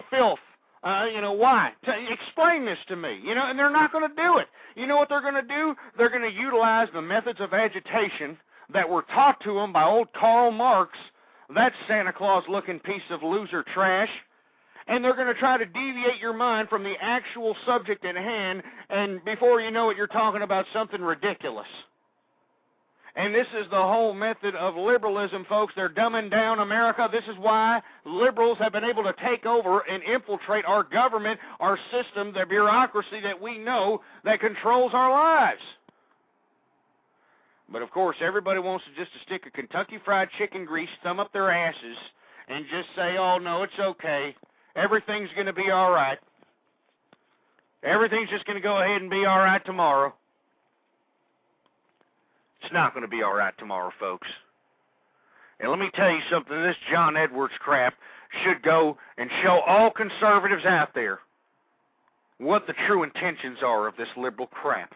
[SPEAKER 3] filth? Why? Explain this to me. And they're not going to do it. You know what they're going to do? They're going to utilize the methods of agitation that were taught to them by old Karl Marx, that Santa Claus-looking piece of loser trash. And they're going to try to deviate your mind from the actual subject at hand, and before you know it, you're talking about something ridiculous. And this is the whole method of liberalism, folks. They're dumbing down America. This is why liberals have been able to take over and infiltrate our government, our system, the bureaucracy that we know that controls our lives. But, of course, everybody wants to just stick a Kentucky Fried Chicken grease thumb up their asses and just say, oh, no, it's okay. Everything's going to be all right. Everything's just going to go ahead and be all right tomorrow. It's not going to be all right tomorrow, folks. And let me tell you something. This John Edwards crap should go and show all conservatives out there what the true intentions are of this liberal crap.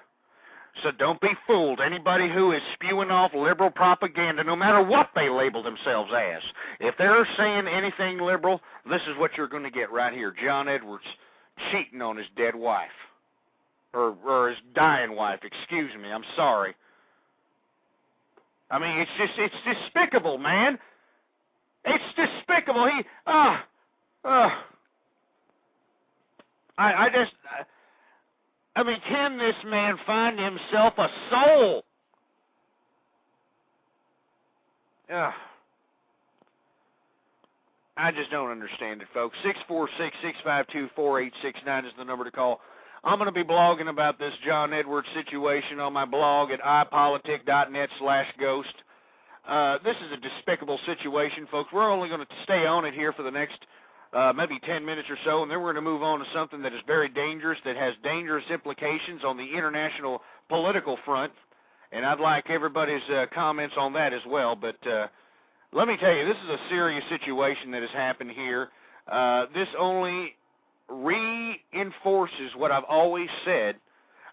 [SPEAKER 3] So don't be fooled. Anybody who is spewing off liberal propaganda, no matter what they label themselves as, if they're saying anything liberal, this is what you're going to get right here. John Edwards cheating on his dead wife. Or his dying wife, excuse me. I'm sorry. I mean, it's despicable, man. It's despicable. Can this man find himself a soul? I just don't understand it, folks. 646-652-4869 is the number to call. I'm going to be blogging about this John Edwards situation on my blog at ipolitic.net/ghost. This is a despicable situation, folks. We're only going to stay on it here for the next maybe 10 minutes or so, and then we're going to move on to something that is very dangerous, that has dangerous implications on the international political front, and I'd like everybody's comments on that as well. But let me tell you, this is a serious situation that has happened here. This only reinforces what I've always said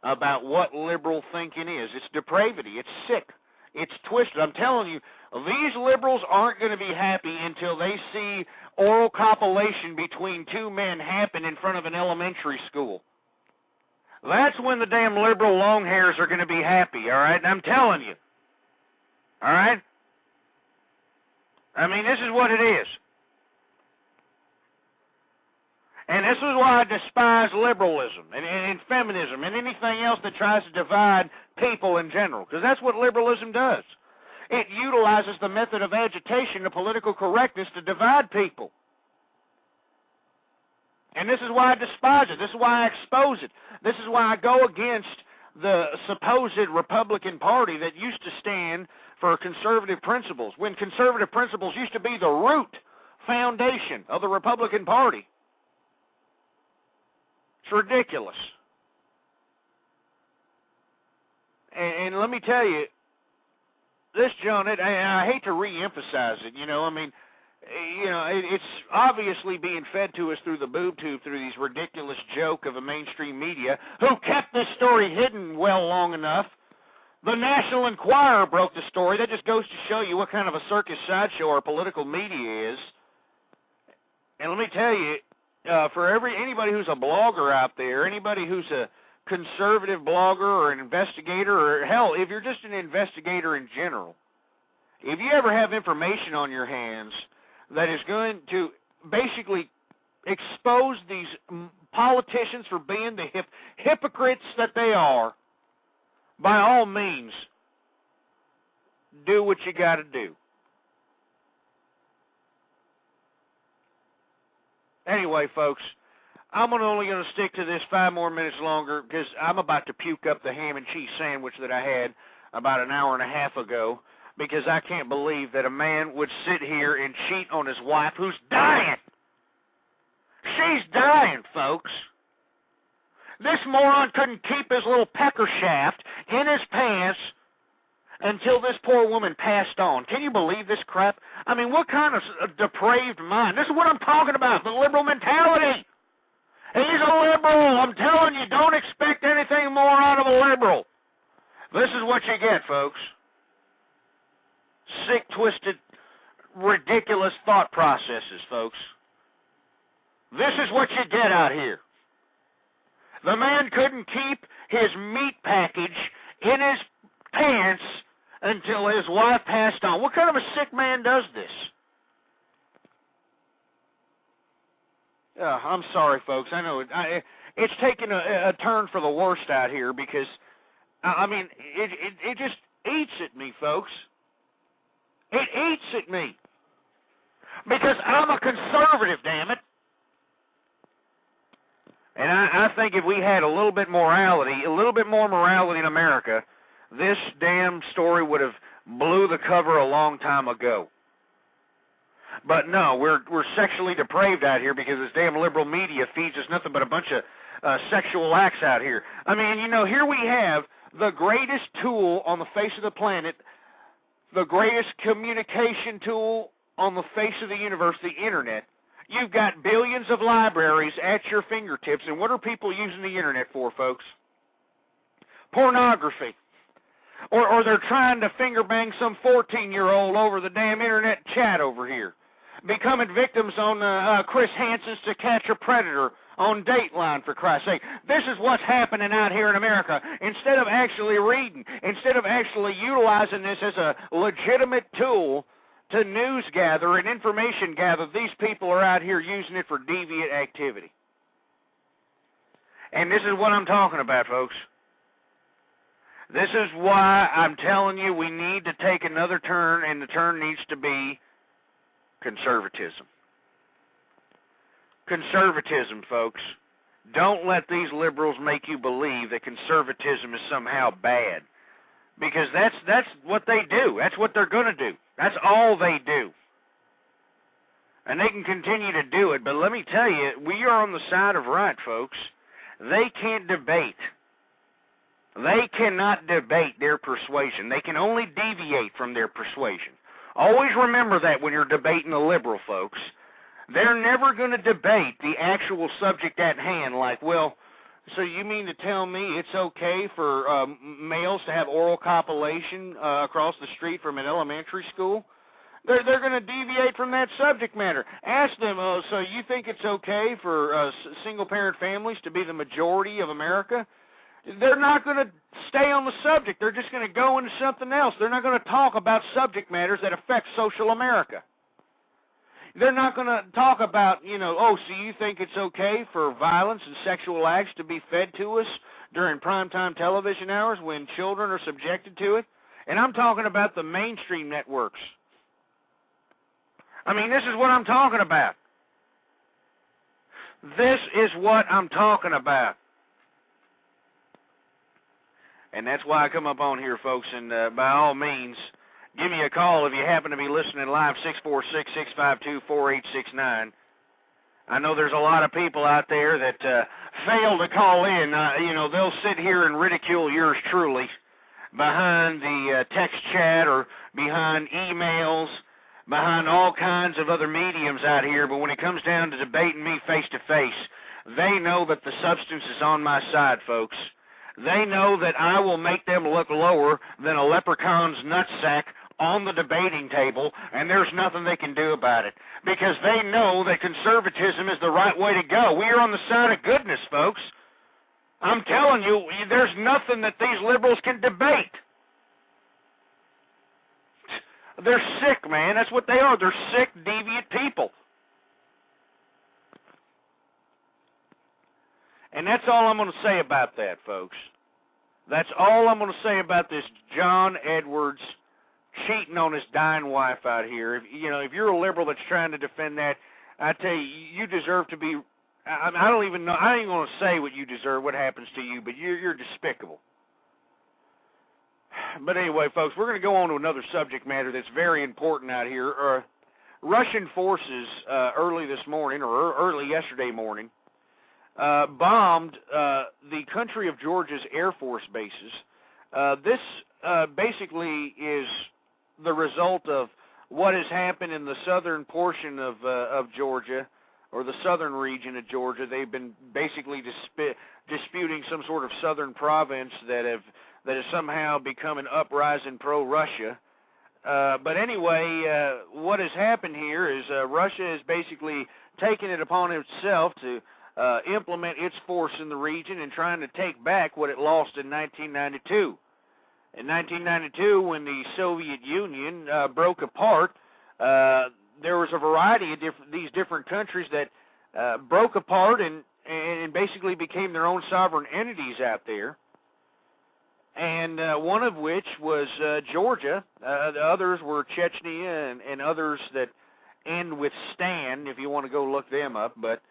[SPEAKER 3] about what liberal thinking is. It's depravity. It's sick. It's twisted. I'm telling you, these liberals aren't going to be happy until they see oral copulation between two men happen in front of an elementary school. That's when the damn liberal long hairs are going to be happy, all right? And I'm telling you, all right? I mean, this is what it is. And this is why I despise liberalism and feminism and anything else that tries to divide people in general, because that's what liberalism does. It utilizes the method of agitation, the political correctness, to divide people. And this is why I despise it. This is why I expose it. This is why I go against the supposed Republican Party that used to stand for conservative principles, when conservative principles used to be the root foundation of the Republican Party. It's ridiculous. And let me tell you, this, John, I hate to re-emphasize it, it's obviously being fed to us through the boob tube, through these ridiculous joke of a mainstream media who kept this story hidden well long enough. The National Enquirer broke the story. That just goes to show you what kind of a circus sideshow our political media is. And let me tell you, for anybody who's a blogger out there, anybody who's a conservative blogger or an investigator, or hell, if you're just an investigator in general, if you ever have information on your hands that is going to basically expose these politicians for being the hypocrites that they are, by all means, do what you got to do. Anyway, folks, I'm only going to stick to this 5 more minutes longer because I'm about to puke up the ham and cheese sandwich that I had about an hour and a half ago, because I can't believe that a man would sit here and cheat on his wife who's dying. She's dying, folks. This moron couldn't keep his little pecker shaft in his pants until this poor woman passed on. Can you believe this crap? I mean, what kind of depraved mind? This is what I'm talking about, the liberal mentality. He's a liberal. I'm telling you, don't expect anything more out of a liberal. This is what you get, folks. Sick, twisted, ridiculous thought processes, folks. This is what you get out here. The man couldn't keep his meat package in his pants until his wife passed on. What kind of a sick man does this? I'm sorry, folks. I know it's taken a turn for the worst out here because, it just eats at me, folks. It eats at me. Because I'm a conservative, damn it. And I think if we had a little bit more morality in America, this damn story would have blew the cover a long time ago. But no, we're sexually depraved out here because this damn liberal media feeds us nothing but a bunch of sexual acts out here. I mean, here we have the greatest tool on the face of the planet, the greatest communication tool on the face of the universe, the Internet. You've got billions of libraries at your fingertips, and what are people using the Internet for, folks? Pornography. Or they're trying to finger bang some 14-year-old over the damn Internet chat over here. Becoming victims on Chris Hansen's To Catch a Predator on Dateline, for Christ's sake. This is what's happening out here in America. Instead of actually reading, instead of actually utilizing this as a legitimate tool to news gather and information gather, these people are out here using it for deviant activity. And this is what I'm talking about, folks. This is why I'm telling you we need to take another turn, and the turn needs to be conservatism. Conservatism, folks. Don't let these liberals make you believe that conservatism is somehow bad. Because that's what they do. That's what they're going to do. That's all they do. And they can continue to do it. But let me tell you, we are on the side of right, folks. They can't debate. They cannot debate their persuasion. They can only deviate from their persuasion. Always remember that when you're debating a liberal, folks. They're never going to debate the actual subject at hand, like, well, so you mean to tell me it's okay for males to have oral copulation across the street from an elementary school? They're going to deviate from that subject matter. Ask them, so you think it's okay for single-parent families to be the majority of America? They're not going to stay on the subject. They're just going to go into something else. They're not going to talk about subject matters that affect social America. They're not going to talk about, so you think it's okay for violence and sexual acts to be fed to us during primetime television hours when children are subjected to it? And I'm talking about the mainstream networks. I mean, this is what I'm talking about. This is what I'm talking about. And that's why I come up on here, folks, and by all means, give me a call if you happen to be listening live, 646-652-4869. I know there's a lot of people out there that fail to call in. They'll sit here and ridicule yours truly behind the text chat or behind emails, behind all kinds of other mediums out here, but when it comes down to debating me face-to-face, they know that the substance is on my side, folks. They know that I will make them look lower than a leprechaun's nutsack on the debating table, and there's nothing they can do about it, because they know that conservatism is the right way to go. We are on the side of goodness, folks. I'm telling you, there's nothing that these liberals can debate. They're sick, man. That's what they are. They're sick, deviant people. And that's all I'm going to say about that, folks. That's all I'm going to say about this John Edwards cheating on his dying wife out here. If you're a liberal that's trying to defend that, I tell you, you deserve to be. I don't even know. I ain't going to say what you deserve, what happens to you, but you're despicable. But anyway, folks, we're going to go on to another subject matter that's very important out here. Russian forces early this morning, or early yesterday morning, bombed the country of Georgia's Air Force bases. This basically is the result of what has happened in the southern portion of Georgia, or the southern region of Georgia. They've been basically disputing some sort of southern province that has somehow become an uprising pro-Russia. But anyway, what has happened here is Russia has basically taken it upon itself to implement its force in the region and trying to take back what it lost in 1992. In 1992, when the Soviet Union broke apart, there was a variety of these different countries that broke apart and basically became their own sovereign entities out there. And one of which was Georgia. The others were Chechnya and others that end with Stan, if you want to go look them up. But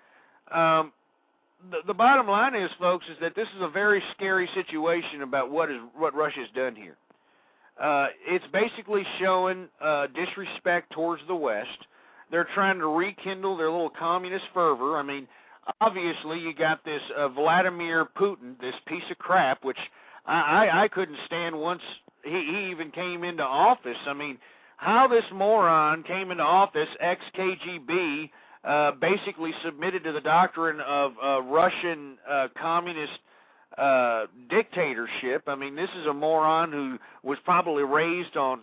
[SPEAKER 3] the bottom line is, folks, is that this is a very scary situation about what Russia's done here. It's basically showing disrespect towards the West. They're trying to rekindle their little communist fervor. I mean, obviously you got this Vladimir Putin, this piece of crap, which I couldn't stand once he even came into office. I mean, how this moron came into office, ex-KGB, basically submitted to the doctrine of Russian communist dictatorship. I mean, this is a moron who was probably raised on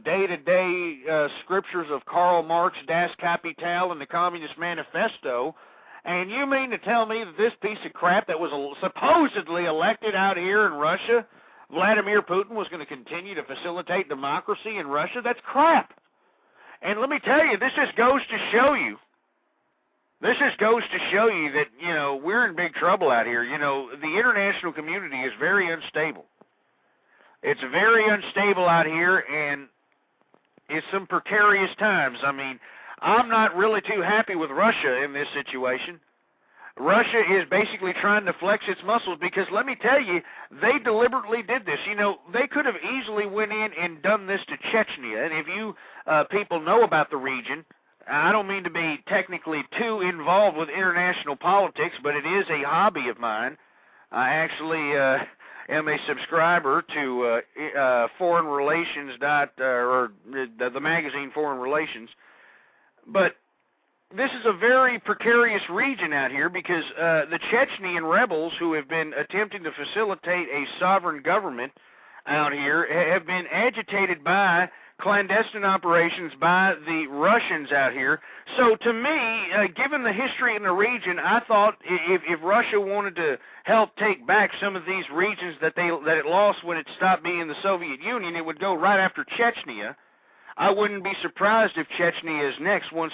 [SPEAKER 3] day-to-day scriptures of Karl Marx, Das Kapital, and the Communist Manifesto. And you mean to tell me that this piece of crap that was supposedly elected out here in Russia, Vladimir Putin, was going to continue to facilitate democracy in Russia? That's crap. And let me tell you, this just goes to show you that, we're in big trouble out here. The international community is very unstable. It's very unstable out here, and it's some precarious times. I mean, I'm not really too happy with Russia in this situation. Russia is basically trying to flex its muscles because, let me tell you, they deliberately did this. They could have easily went in and done this to Chechnya. And if you people know about the region, I don't mean to be technically too involved with international politics, but it is a hobby of mine. I actually am a subscriber to Foreign Relations or the magazine Foreign Relations. But this is a very precarious region out here because the Chechnyan rebels who have been attempting to facilitate a sovereign government out here have been agitated by clandestine operations by the Russians out here. So to me, given the history in the region, I thought if Russia wanted to help take back some of these regions that it lost when it stopped being the Soviet Union, it would go right after Chechnya. I wouldn't be surprised if Chechnya is next once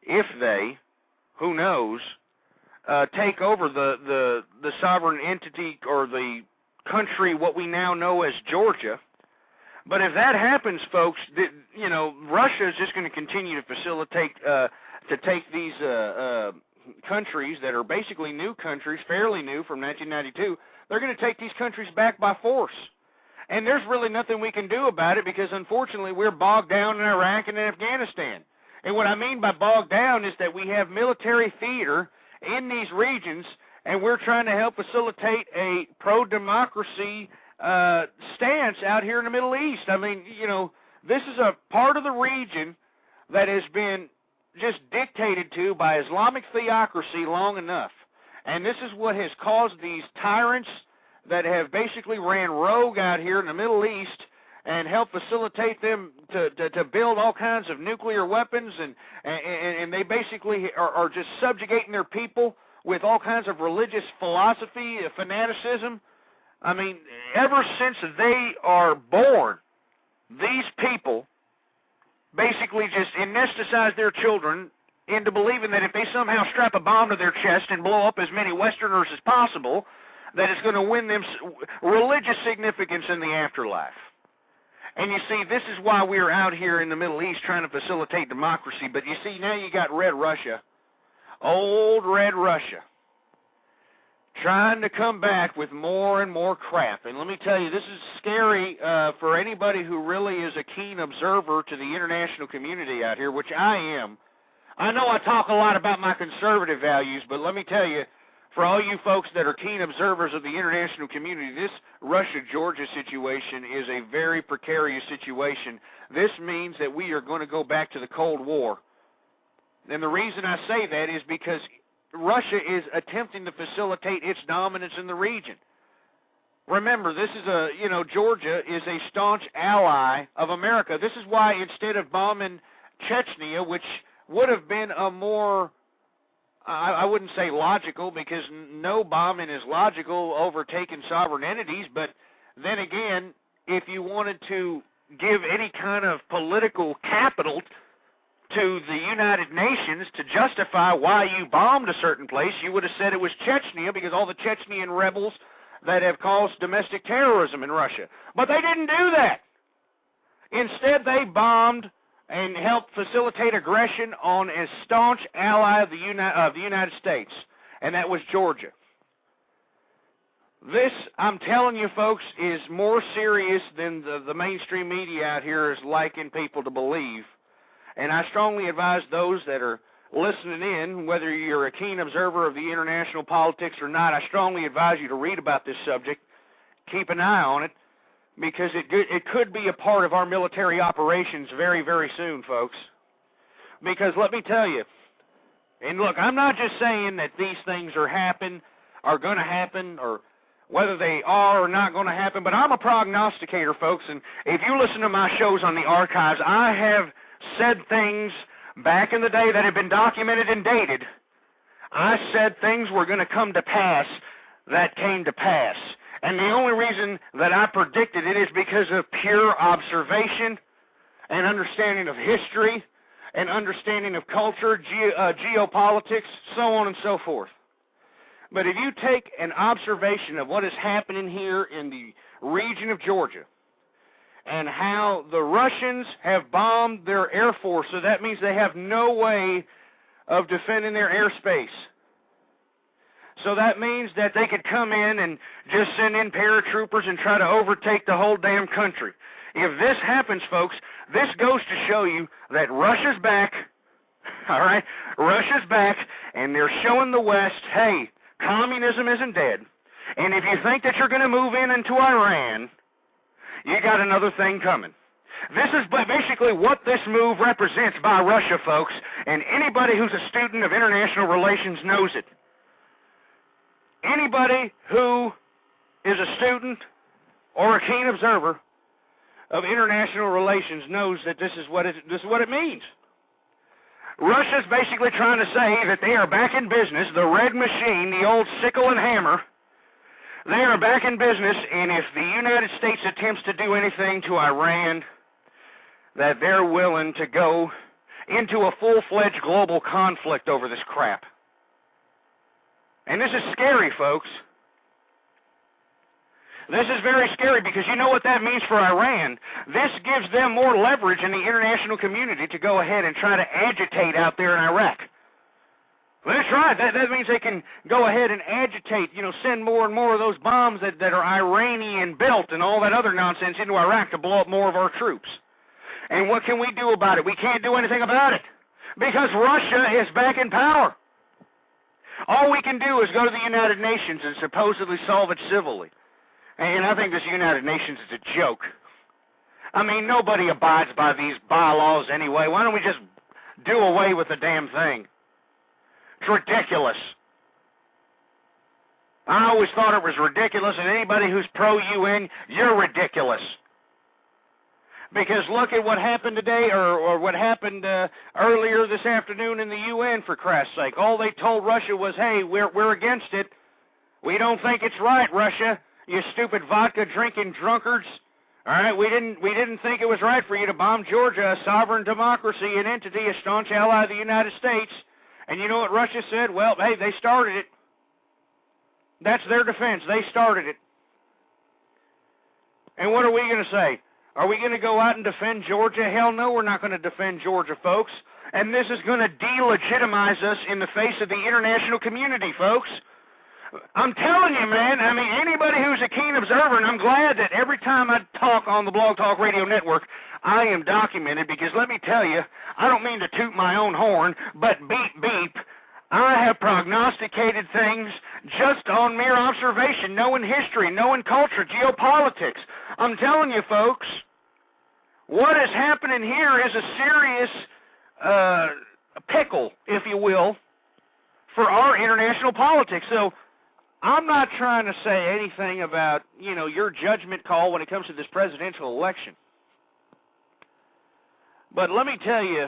[SPEAKER 3] if they, who knows, take over the sovereign entity or the country, what we now know as Georgia. But if that happens, folks, Russia is just going to continue to facilitate to take these countries that are basically new countries, fairly new from 1992. They're going to take these countries back by force. And there's really nothing we can do about it because, unfortunately, we're bogged down in Iraq and Afghanistan. And what I mean by bogged down is that we have military theater in these regions, and we're trying to help facilitate a pro-democracy stance out here in the Middle East. I mean, this is a part of the region that has been just dictated to by Islamic theocracy long enough. And this is what has caused these tyrants that have basically ran rogue out here in the Middle East and helped facilitate them to build all kinds of nuclear weapons, and they basically are just subjugating their people with all kinds of religious philosophy, fanaticism. I mean, ever since they are born, these people basically just anesthetized their children into believing that if they somehow strap a bomb to their chest and blow up as many Westerners as possible, that it's going to win them religious significance in the afterlife. And you see, this is why we're out here in the Middle East trying to facilitate democracy. But you see, now you got Red Russia, old Red Russia, trying to come back with more and more crap. And let me tell you, this is scary for anybody who really is a keen observer to the international community out here, which I am. I know I talk a lot about my conservative values, but let me tell you, for all you folks that are keen observers of the international community, this Russia-Georgia situation is a very precarious situation. This means that we are going to go back to the Cold War. And the reason I say that is because Russia is attempting to facilitate its dominance in the region. Remember, this is Georgia is a staunch ally of America. This is why instead of bombing Chechnya, which would have been a more, I wouldn't say logical, because no bombing is logical overtaking sovereign entities, but then again, if you wanted to give any kind of political capital to the United Nations to justify why you bombed a certain place, you would have said it was Chechnya, because all the Chechnyan rebels that have caused domestic terrorism in Russia. But they didn't do that. Instead, they bombed and helped facilitate aggression on a staunch ally of the United States, and that was Georgia. This, I'm telling you folks, is more serious than the mainstream media out here is liking people to believe. And I strongly advise those that are listening in, whether you're a keen observer of the international politics or not, I strongly advise you to read about this subject, keep an eye on it, because it could be a part of our military operations very, very soon, folks. Because let me tell you, and look, I'm not just saying that these things are going to happen, or whether they are or not going to happen, but I'm a prognosticator, folks, and if you listen to my shows on the archives, I have said things back in the day that have been documented and dated. I said things were going to come to pass that came to pass. And the only reason that I predicted it is because of pure observation and understanding of history and understanding of culture, geopolitics, so on and so forth. But if you take an observation of what is happening here in the region of Georgia and how the Russians have bombed their air force, so that means they have no way of defending their airspace. So that means that they could come in and just send in paratroopers and try to overtake the whole damn country. If this happens, folks, this goes to show you that Russia's back, all right? Russia's back, and they're showing the West, hey, communism isn't dead. And if you think that you're going to move into Iran, you got another thing coming. This is basically what this move represents by Russia, folks, and anybody who's a student of international relations knows it. Anybody who is a student or a keen observer of international relations knows that this is what it means. Russia's basically trying to say that they are back in business, the red machine, the old sickle and hammer. They are back in business, and if the United States attempts to do anything to Iran, that they're willing to go into a full-fledged global conflict over this crap. And this is scary, folks. This is very scary because you know what that means for Iran. This gives them more leverage in the international community to go ahead and try to agitate out there in Iraq. That's right. That means they can go ahead and agitate, send more and more of those bombs that are Iranian-built and all that other nonsense into Iraq to blow up more of our troops. And what can we do about it? We can't do anything about it because Russia is back in power. All we can do is go to the United Nations and supposedly solve it civilly. And I think this United Nations is a joke. I mean, nobody abides by these bylaws anyway. Why don't we just do away with the damn thing? It's ridiculous. I always thought it was ridiculous, and anybody who's pro-UN, you're ridiculous. Because look at what happened today, or what happened earlier this afternoon in the UN, for Christ's sake. All they told Russia was, hey, we're against it. We don't think it's right, Russia, you stupid vodka-drinking drunkards. All right, we didn't think it was right for you to bomb Georgia, a sovereign democracy, an entity, a staunch ally of the United States. And you know what Russia said? Well, hey, they started it. That's their defense. They started it. And what are we going to say? Are we going to go out and defend Georgia? Hell no, we're not going to defend Georgia, folks. And this is going to delegitimize us in the face of the international community, folks. I'm telling you, man, I mean, anybody who's a keen observer, and I'm glad that every time I talk on the Blog Talk Radio Network, I am documented, because let me tell you, I don't mean to toot my own horn, but beep, beep, I have prognosticated things just on mere observation, knowing history, knowing culture, geopolitics. I'm telling you, folks, what is happening here is a serious pickle, if you will, for our international politics. So I'm not trying to say anything about, your judgment call when it comes to this presidential election. But let me tell you,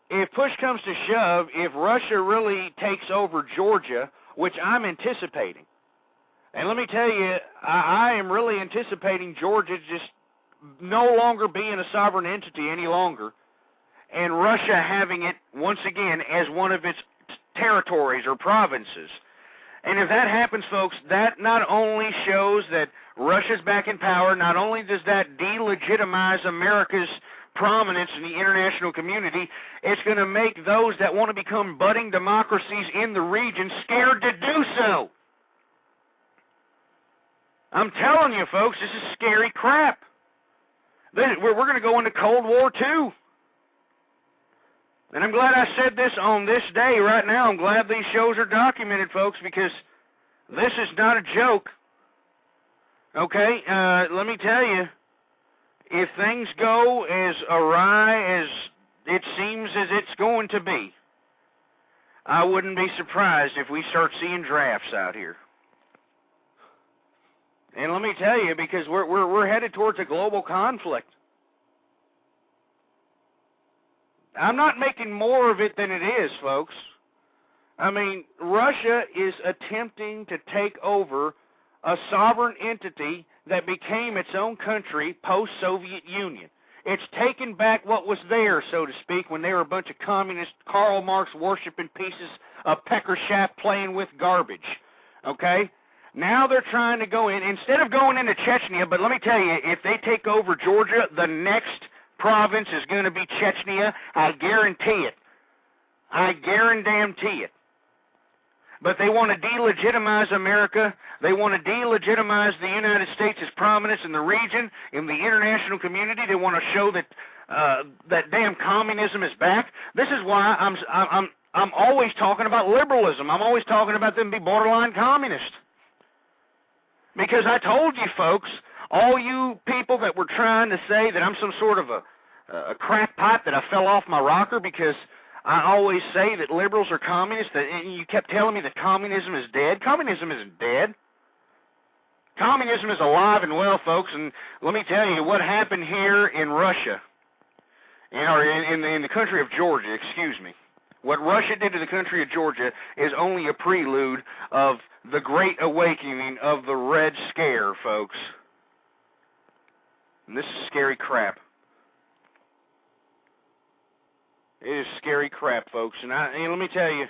[SPEAKER 3] if push comes to shove, if Russia really takes over Georgia, which I'm anticipating, and let me tell you, I am really anticipating Georgia just no longer being a sovereign entity any longer, and Russia having it, once again, as one of its territories or provinces. And if that happens, folks, that not only shows that Russia's back in power, not only does that delegitimize America's prominence in the international community, it's going to make those that want to become budding democracies in the region scared to do so. I'm telling you, folks, this is scary crap. We're going to go into Cold War II. And I'm glad I said this on this day right now. I'm glad these shows are documented, folks, because this is not a joke. Okay, let me tell you, if things go as awry as it seems as it's going to be, I wouldn't be surprised if we start seeing drafts out here. And let me tell you, because we're headed towards a global conflict. I'm not making more of it than it is, folks. I mean, Russia is attempting to take over a sovereign entity that became its own country post-Soviet Union. It's taken back what was there, so to speak, when they were a bunch of communist Karl Marx worshiping pieces of pecker shaft playing with garbage. Okay? Now they're trying to go in, instead of going into Chechnya, but let me tell you, if they take over Georgia, the next province is going to be Chechnya. I guarantee it. I guarantee it. But they want to delegitimize America. They want to delegitimize the United States' prominence in the region, in the international community. They want to show that that damn communism is back. This is why I'm always talking about liberalism. I'm always talking about them be borderline communist. Because I told you, folks, all you people that were trying to say that I'm some sort of a crackpot, that I fell off my rocker because I always say that liberals are communists, and you kept telling me that communism is dead. Communism isn't dead. Communism is alive and well, folks, and let me tell you what happened here in Russia, or in the country of Georgia, excuse me. What Russia did to the country of Georgia is only a prelude of the great awakening of the Red Scare, folks. And this is scary crap. It is scary crap, folks. And let me tell you,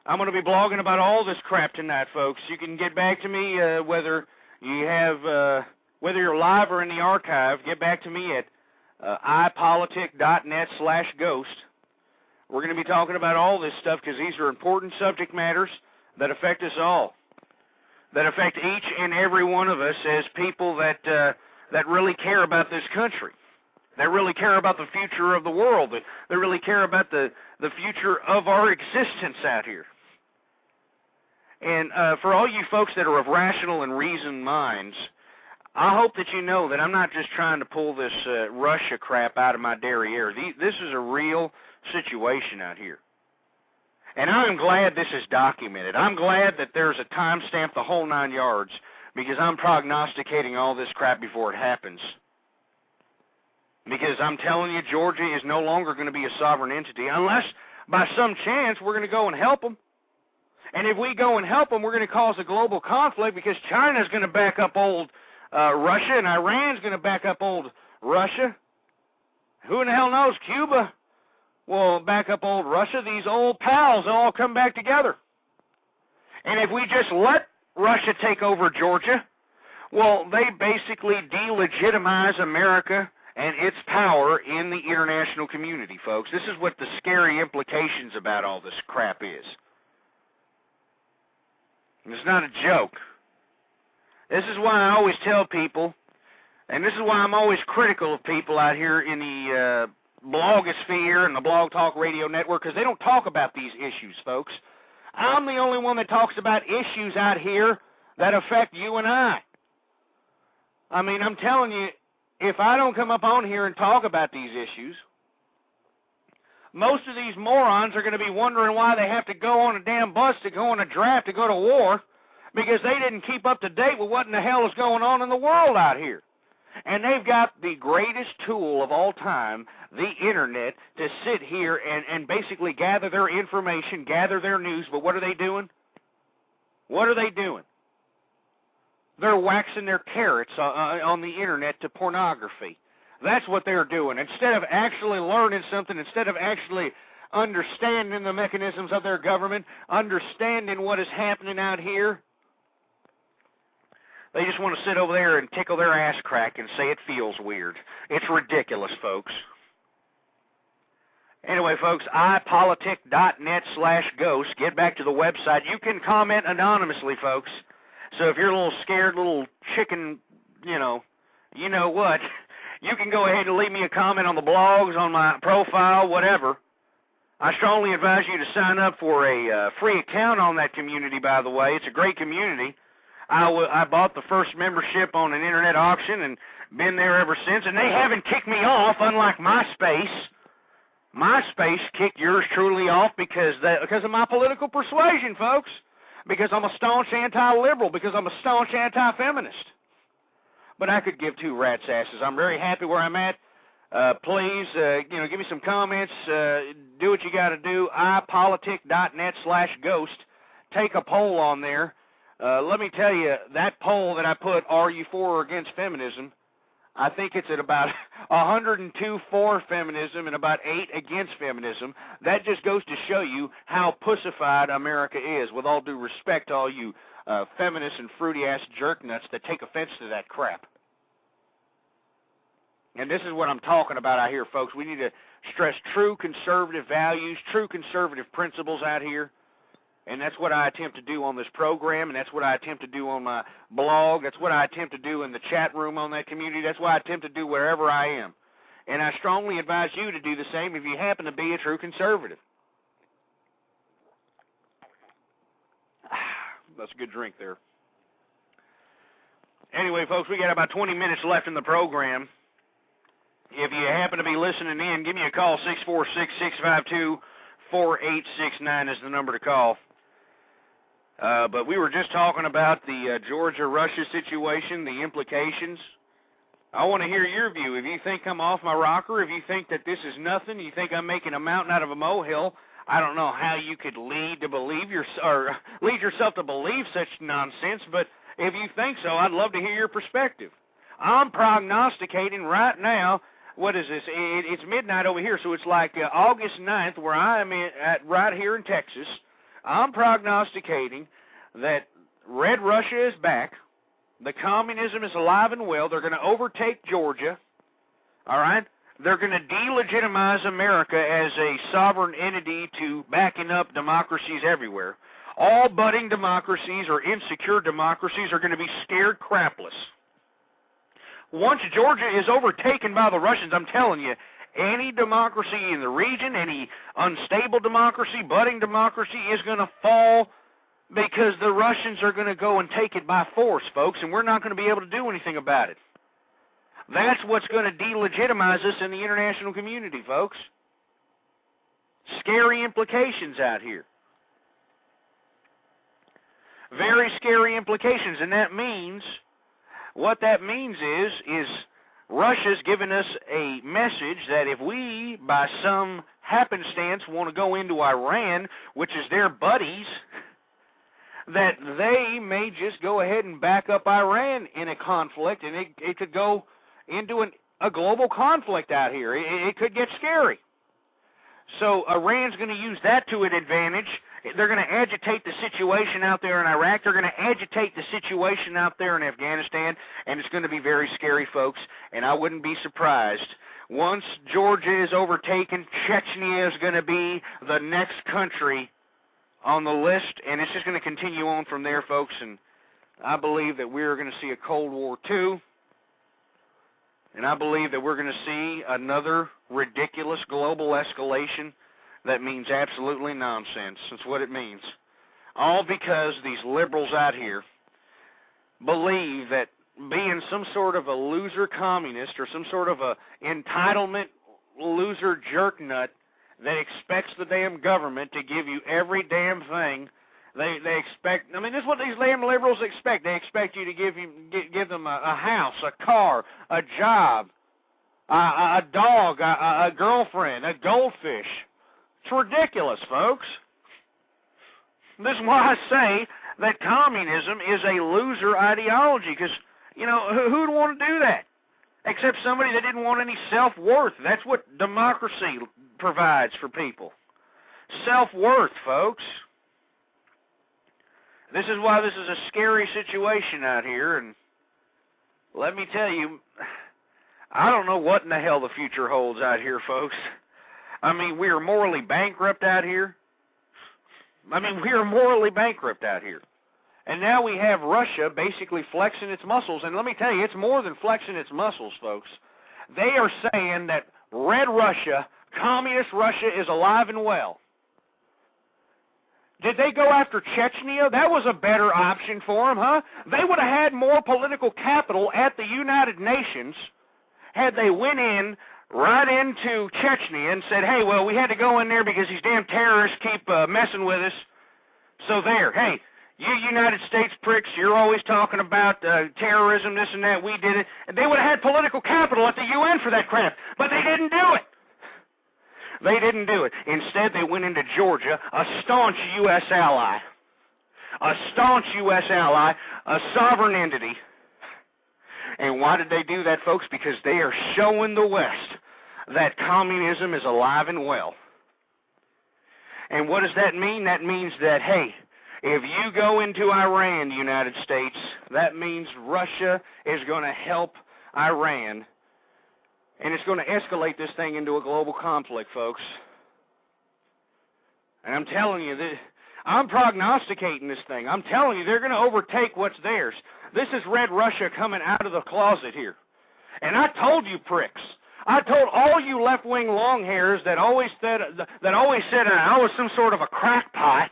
[SPEAKER 3] I'm going to be blogging about all this crap tonight, folks. You can get back to me whether You have, whether you're live or in the archive, get back to me at ipolitic.net/ghost. We're going to be talking about all this stuff because these are important subject matters that affect us all, that affect each and every one of us as people that really care about this country, that really care about the future of the world, that really care about the future of our existence out here. And for all you folks that are of rational and reasoned minds, I hope that you know that I'm not just trying to pull this Russia crap out of my derriere. This is a real situation out here. And I'm glad this is documented. I'm glad that there's a timestamp, the whole 9 yards, because I'm prognosticating all this crap before it happens. Because I'm telling you, Georgia is no longer going to be a sovereign entity unless, by some chance, we're going to go and help them. And if we go and help them, we're going to cause a global conflict because China's going to back up old Russia, and Iran's going to back up old Russia. Who in the hell knows? Cuba will back up old Russia. These old pals all come back together. And if we just let Russia take over Georgia, well, they basically delegitimize America and its power in the international community, folks. This is what the scary implications about all this crap is. It's not a joke. This is why I always tell people, and this is why I'm always critical of people out here in the blogosphere and the Blog Talk Radio Network, because they don't talk about these issues, folks. I'm the only one that talks about issues out here that affect you and I. I mean, I'm telling you, if I don't come up on here and talk about these issues, most of these morons are going to be wondering why they have to go on a damn bus to go on a draft to go to war, because they didn't keep up to date with what in the hell is going on in the world out here. And they've got the greatest tool of all time, the internet, to sit here and basically gather their information, gather their news. But what are they doing? What are they doing? They're waxing their carrots on the internet to pornography. That's what they're doing. Instead of actually learning something, instead of actually understanding the mechanisms of their government, understanding what is happening out here, they just want to sit over there and tickle their ass crack and say it feels weird. It's ridiculous, folks. Anyway, folks, ipolitic.net/ghost. Get back to the website. You can comment anonymously, folks. So if you're a little scared little chicken, you know what, you can go ahead and leave me a comment on the blogs, on my profile, whatever. I strongly advise you to sign up for a free account on that community, by the way. It's a great community. I bought the first membership on an internet auction and been there ever since, and they haven't kicked me off, unlike MySpace. MySpace kicked yours truly off because of my political persuasion, folks, because I'm a staunch anti-liberal, because I'm a staunch anti-feminist. But I could give two rat's asses. I'm very happy where I'm at. Please, give me some comments. Do what you got to do. ipolitic.net/ghost. Take a poll on there. Let me tell you, that poll that I put, are you for or against feminism, I think it's at about 102 for feminism and about 8 against feminism. That just goes to show you how pussified America is, with all due respect to all you feminists and fruity-ass jerk-nuts that take offense to that crap. And this is what I'm talking about out here, folks. We need to stress true conservative values, true conservative principles out here. And that's what I attempt to do on this program, and that's what I attempt to do on my blog. That's what I attempt to do in the chat room on that community. That's what I attempt to do wherever I am. And I strongly advise you to do the same if you happen to be a true conservative. That's a good drink there. Anyway, folks, we got about 20 minutes left in the program. If you happen to be listening in, give me a call. 646-652-4869 is the number to call. But we were just talking about the Georgia-Russia situation, the implications. I want to hear your view. If you think I'm off my rocker, if you think that this is nothing, you think I'm making a mountain out of a molehill, I don't know how you could lead yourself to believe such nonsense, but if you think so, I'd love to hear your perspective. I'm prognosticating right now. What is this? It's midnight over here, so it's like August 9th, where I am right here in Texas. I'm prognosticating that Red Russia is back, The communism is alive and well. They're going to overtake Georgia, all right? They're going to delegitimize America as a sovereign entity to backing up democracies everywhere. All budding democracies or insecure democracies are going to be scared crapless. Once Georgia is overtaken by the Russians, I'm telling you, any democracy in the region, any unstable democracy, budding democracy is going to fall because the Russians are going to go and take it by force, folks, and we're not going to be able to do anything about it. That's what's going to delegitimize us in the international community, folks. Scary implications out here. Very scary implications, and that means, what that means is Russia's given us a message that if we, by some happenstance, want to go into Iran, which is their buddies, that they may just go ahead and back up Iran in a conflict, and it could go into a global conflict out here. It could get scary. So Iran's going to use that to its advantage. They're going to agitate the situation out there in Iraq. They're going to agitate the situation out there in Afghanistan, and it's going to be very scary, folks, and I wouldn't be surprised. Once Georgia is overtaken, Chechnya is going to be the next country on the list, and it's just going to continue on from there, folks, and I believe that we're going to see a Cold War II, and I believe that we're going to see another ridiculous global escalation that means absolutely nonsense. That's what it means. All because these liberals out here believe that being some sort of a loser communist or some sort of a entitlement loser jerk nut that expects the damn government to give you every damn thing they expect. I mean, this is what these damn liberals expect. They expect you to give them a house, a car, a job, a dog, a girlfriend, a goldfish. It's ridiculous, folks. This is why I say that communism is a loser ideology, because, you know, who'd want to do that? Except somebody that didn't want any self-worth. That's what democracy provides for people. Self-worth, folks. This is why this is a scary situation out here, and let me tell you, I don't know what in the hell the future holds out here, folks. I mean, we are morally bankrupt out here. And now we have Russia basically flexing its muscles. And let me tell you, it's more than flexing its muscles, folks. They are saying that Red Russia, Communist Russia, is alive and well. Did they go after Chechnya? That was a better option for them, huh? They would have had more political capital at the United Nations had they went in right into Chechnya and said, hey, well, we had to go in there because these damn terrorists keep messing with us. So there, hey, you United States pricks, you're always talking about terrorism, this and that, we did it. And they would have had political capital at the UN for that crap, but they didn't do it. They didn't do it. Instead, they went into Georgia, a staunch U.S. ally. A staunch U.S. ally, a sovereign entity. And why did they do that, folks? Because they are showing the West that communism is alive and well. And what does that mean? That means that, hey, if you go into Iran, United States, that means Russia is going to help Iran. And it's going to escalate this thing into a global conflict, folks. And I'm telling you, I'm prognosticating this thing. I'm telling you, they're going to overtake what's theirs. This is Red Russia coming out of the closet here. And I told you pricks. I told all you left-wing long-hairs that always said I was some sort of a crackpot,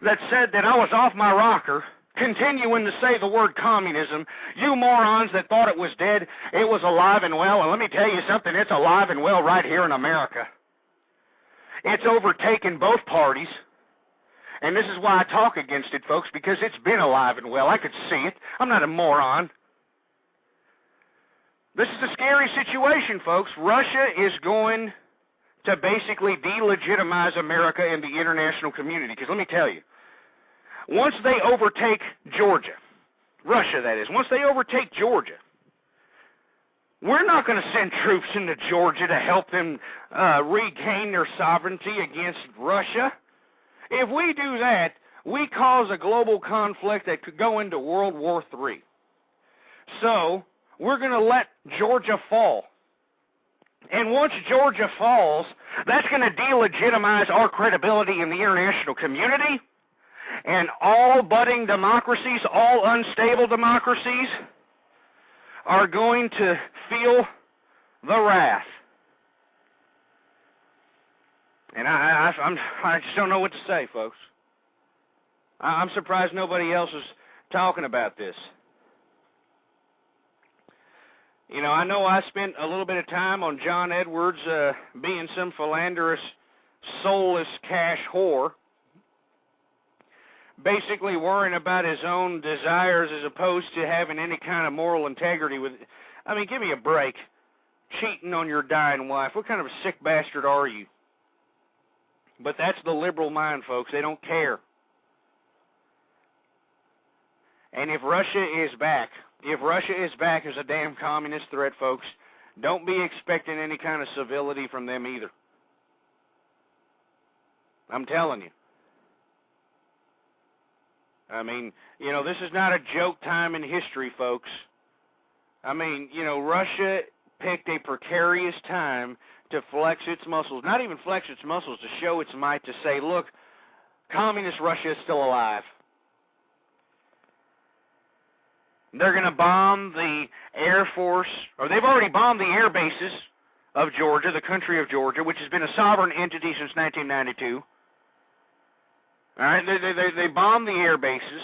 [SPEAKER 3] that said that I was off my rocker, continuing to say the word communism, you morons that thought it was dead, it was alive and well. And let me tell you something, it's alive and well right here in America. It's overtaken both parties. And this is why I talk against it, folks, because it's been alive and well. I could see it. I'm not a moron. This is a scary situation, folks. Russia is going to basically delegitimize America in the international community. Because let me tell you, once they overtake Georgia, Russia that is, once they overtake Georgia, we're not going to send troops into Georgia to help them regain their sovereignty against Russia. If we do that, we cause a global conflict that could go into World War III. So we're going to let Georgia fall. And once Georgia falls, that's going to delegitimize our credibility in the international community. And all budding democracies, all unstable democracies, are going to feel the wrath. And I just don't know what to say, folks. I'm surprised nobody else is talking about this. You know I spent a little bit of time on John Edwards being some philanderous, soulless cash whore, basically worrying about his own desires as opposed to having any kind of moral integrity with. I mean, give me a break. Cheating on your dying wife. What kind of a sick bastard are you? But that's the liberal mind, folks. They don't care. And if Russia is back as a damn communist threat, folks, don't be expecting any kind of civility from them either. I'm telling you. I mean, this is not a joke time in history, folks. I mean, Russia picked a precarious time to flex its muscles, not even flex its muscles, to show its might, to say, look, communist Russia is still alive. They're going to bomb the Air Force, or they've already bombed the air bases of Georgia, the country of Georgia, which has been a sovereign entity since 1992. All right, they bombed the air bases.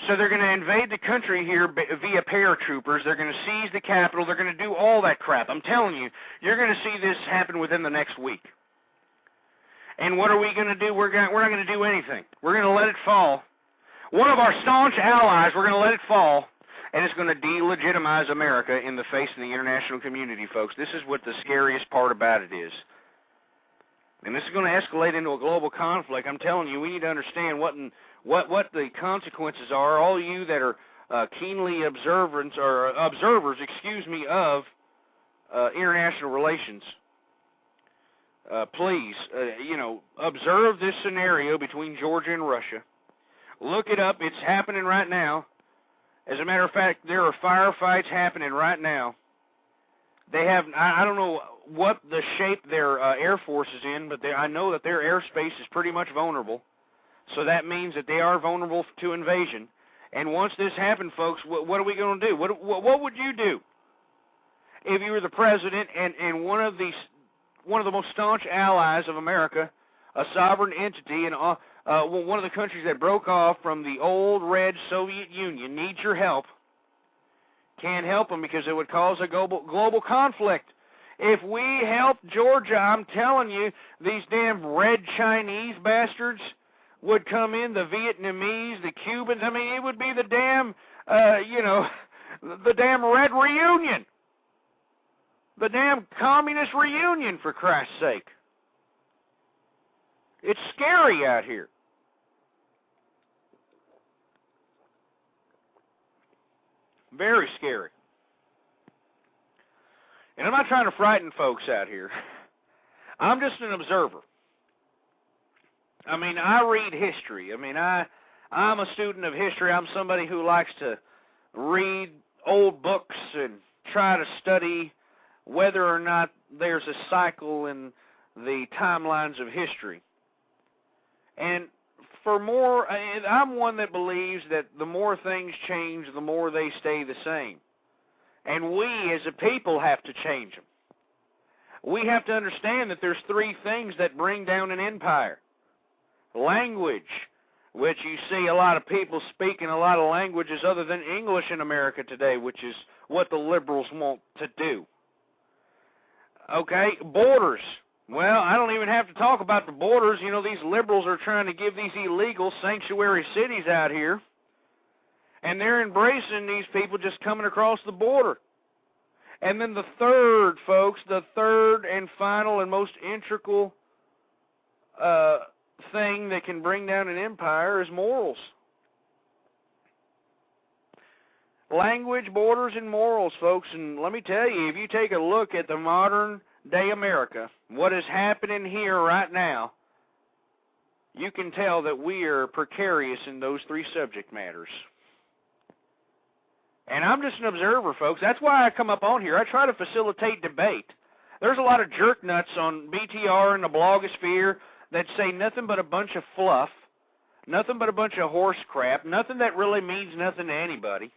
[SPEAKER 3] So they're going to invade the country here via paratroopers. They're going to seize the capital. They're going to do all that crap. I'm telling you, you're going to see this happen within the next week. And what are we going to do? We're not going to do anything. We're going to let it fall. One of our staunch allies, we're going to let it fall, and it's going to delegitimize America in the face of the international community, folks. This is what the scariest part about it is. And this is going to escalate into a global conflict. I'm telling you, we need to understand what the consequences are. All you that are keenly observers, of international relations, please, observe this scenario between Georgia and Russia. Look it up. It's happening right now. As a matter of fact, there are firefights happening right now. They have, I don't know what the shape their Air Force is in, but I know that their airspace is pretty much vulnerable. So that means that they are vulnerable to invasion. And once this happens, folks, what are we going to do? What would you do if you were the president and one of the most staunch allies of America, a sovereign entity, and one of the countries that broke off from the old red Soviet Union needs your help? Can't help them because it would cause a global conflict. If we help Georgia, I'm telling you, these damn red Chinese bastards would come in, the Vietnamese, the Cubans. I mean, it would be the damn, the damn red reunion. The damn communist reunion, for Christ's sake. It's scary out here. Very scary. And I'm not trying to frighten folks out here. I'm just an observer. I mean, I read history. I mean, I'm a student of history. I'm somebody who likes to read old books and try to study whether or not there's a cycle in the timelines of history. And I'm one that believes that the more things change, the more they stay the same. And we as a people have to change them. We have to understand that there's three things that bring down an empire. Language, which you see a lot of people speaking a lot of languages other than English in America today, which is what the liberals want to do. Okay, borders. Well, I don't even have to talk about the borders. You know, these liberals are trying to give these illegal sanctuary cities out here, and they're embracing these people just coming across the border. And then the third, folks, the third and final and most integral thing that can bring down an empire is morals. Language, borders, and morals, folks. And let me tell you, if you take a look at the modern day America, what is happening here right now, you can tell that we are precarious in those three subject matters. And I'm just an observer, folks. That's why I come up on here. I try to facilitate debate. There's a lot of jerk nuts on BTR and the blogosphere that say nothing but a bunch of fluff, nothing but a bunch of horse crap, nothing that really means nothing to anybody.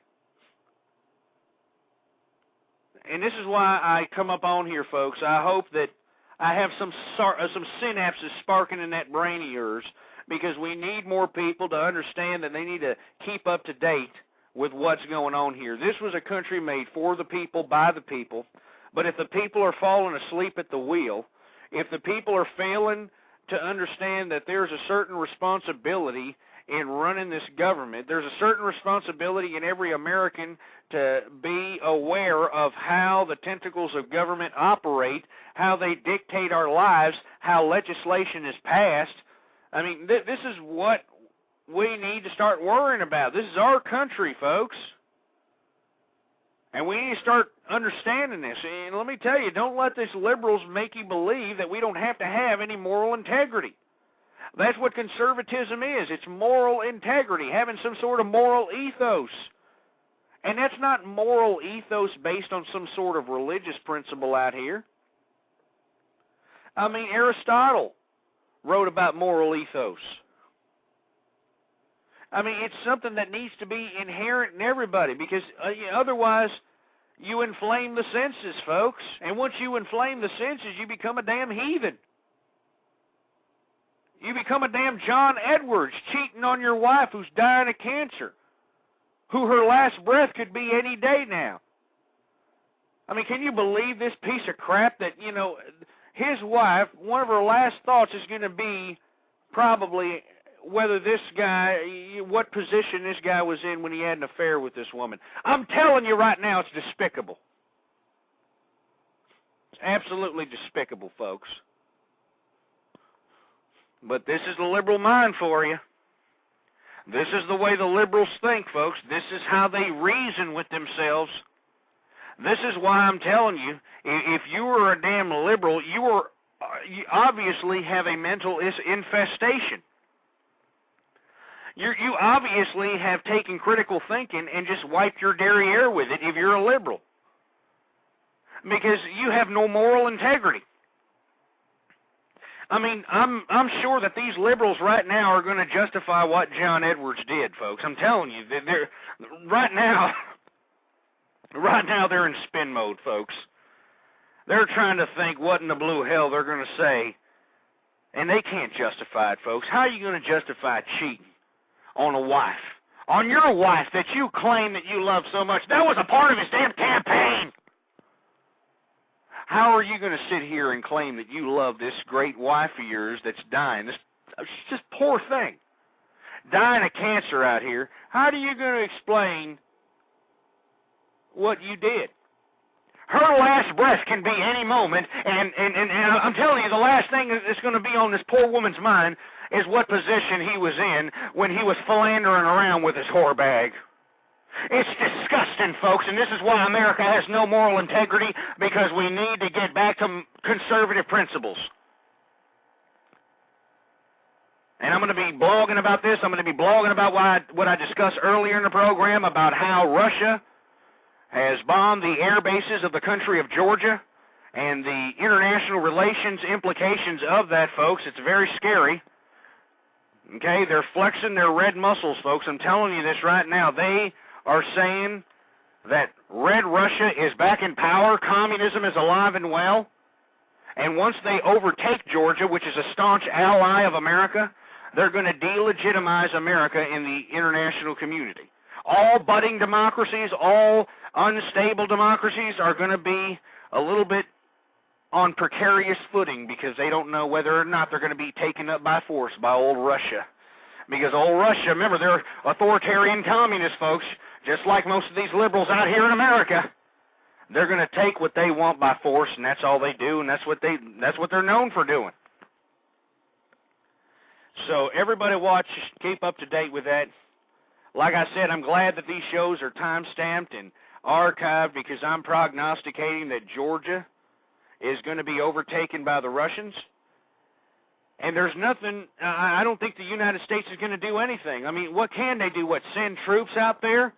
[SPEAKER 3] And this is why I come up on here, folks. I hope that I have some synapses sparking in that brain of yours, because we need more people to understand that they need to keep up to date with what's going on here. This was a country made for the people, by the people. But if the people are falling asleep at the wheel, if the people are failing to understand that there's a certain responsibility in running this government, there's a certain responsibility in every American to be aware of how the tentacles of government operate, how they dictate our lives, how legislation is passed. I mean, this is what we need to start worrying about. This is our country, folks. And we need to start understanding this. And let me tell you, don't let these liberals make you believe that we don't have to have any moral integrity. That's what conservatism is. It's moral integrity, having some sort of moral ethos. And that's not moral ethos based on some sort of religious principle out here. I mean, Aristotle wrote about moral ethos. I mean, it's something that needs to be inherent in everybody, because otherwise you inflame the senses, folks. And once you inflame the senses, you become a damn heathen. You become a damn John Edwards, cheating on your wife who's dying of cancer, who her last breath could be any day now. I mean, can you believe this piece of crap that, his wife, one of her last thoughts is going to be probably whether this guy, what position this guy was in when he had an affair with this woman. I'm telling you right now, it's despicable. It's absolutely despicable, folks. But this is the liberal mind for you. This is the way the liberals think, folks. This is how they reason with themselves. This is why I'm telling you, if you are a damn liberal, you obviously have a mental infestation. You obviously have taken critical thinking and just wiped your derriere with it if you're a liberal. Because you have no moral integrity. I mean, I'm sure that these liberals right now are going to justify what John Edwards did, folks. I'm telling you, they're right now they're in spin mode, folks. They're trying to think what in the blue hell they're going to say, and they can't justify it, folks. How are you going to justify cheating on a wife? On your wife that you claim that you love so much. That was a part of his damn campaign. How are you going to sit here and claim that you love this great wife of yours that's dying? This just poor thing. Dying of cancer out here. How are you going to explain what you did? Her last breath can be any moment, and I'm telling you, the last thing that's going to be on this poor woman's mind is what position he was in when he was philandering around with his whore bag. It's disgusting, folks, and this is why America has no moral integrity, because we need to get back to conservative principles. And I'm going to be blogging about this. I'm going to be blogging about what I discussed earlier in the program about how Russia has bombed the air bases of the country of Georgia and the international relations implications of that, folks. It's very scary. Okay, they're flexing their red muscles, folks. I'm telling you this right now. They are saying that Red Russia is back in power, communism is alive and well, and once they overtake Georgia, which is a staunch ally of America, they're going to delegitimize America in the international community. All budding democracies, all unstable democracies are going to be a little bit on precarious footing because they don't know whether or not they're going to be taken up by force by old Russia. Because old Russia, remember, they're authoritarian communists, folks, just like most of these liberals out here in America. They're going to take what they want by force, and that's all they do, and that's what they're known for doing. So everybody watch, keep up to date with that. Like I said, I'm glad that these shows are time-stamped and archived because I'm prognosticating that Georgia is going to be overtaken by the Russians. And there's nothing, I don't think the United States is going to do anything. I mean, what can they do? What, send troops out there?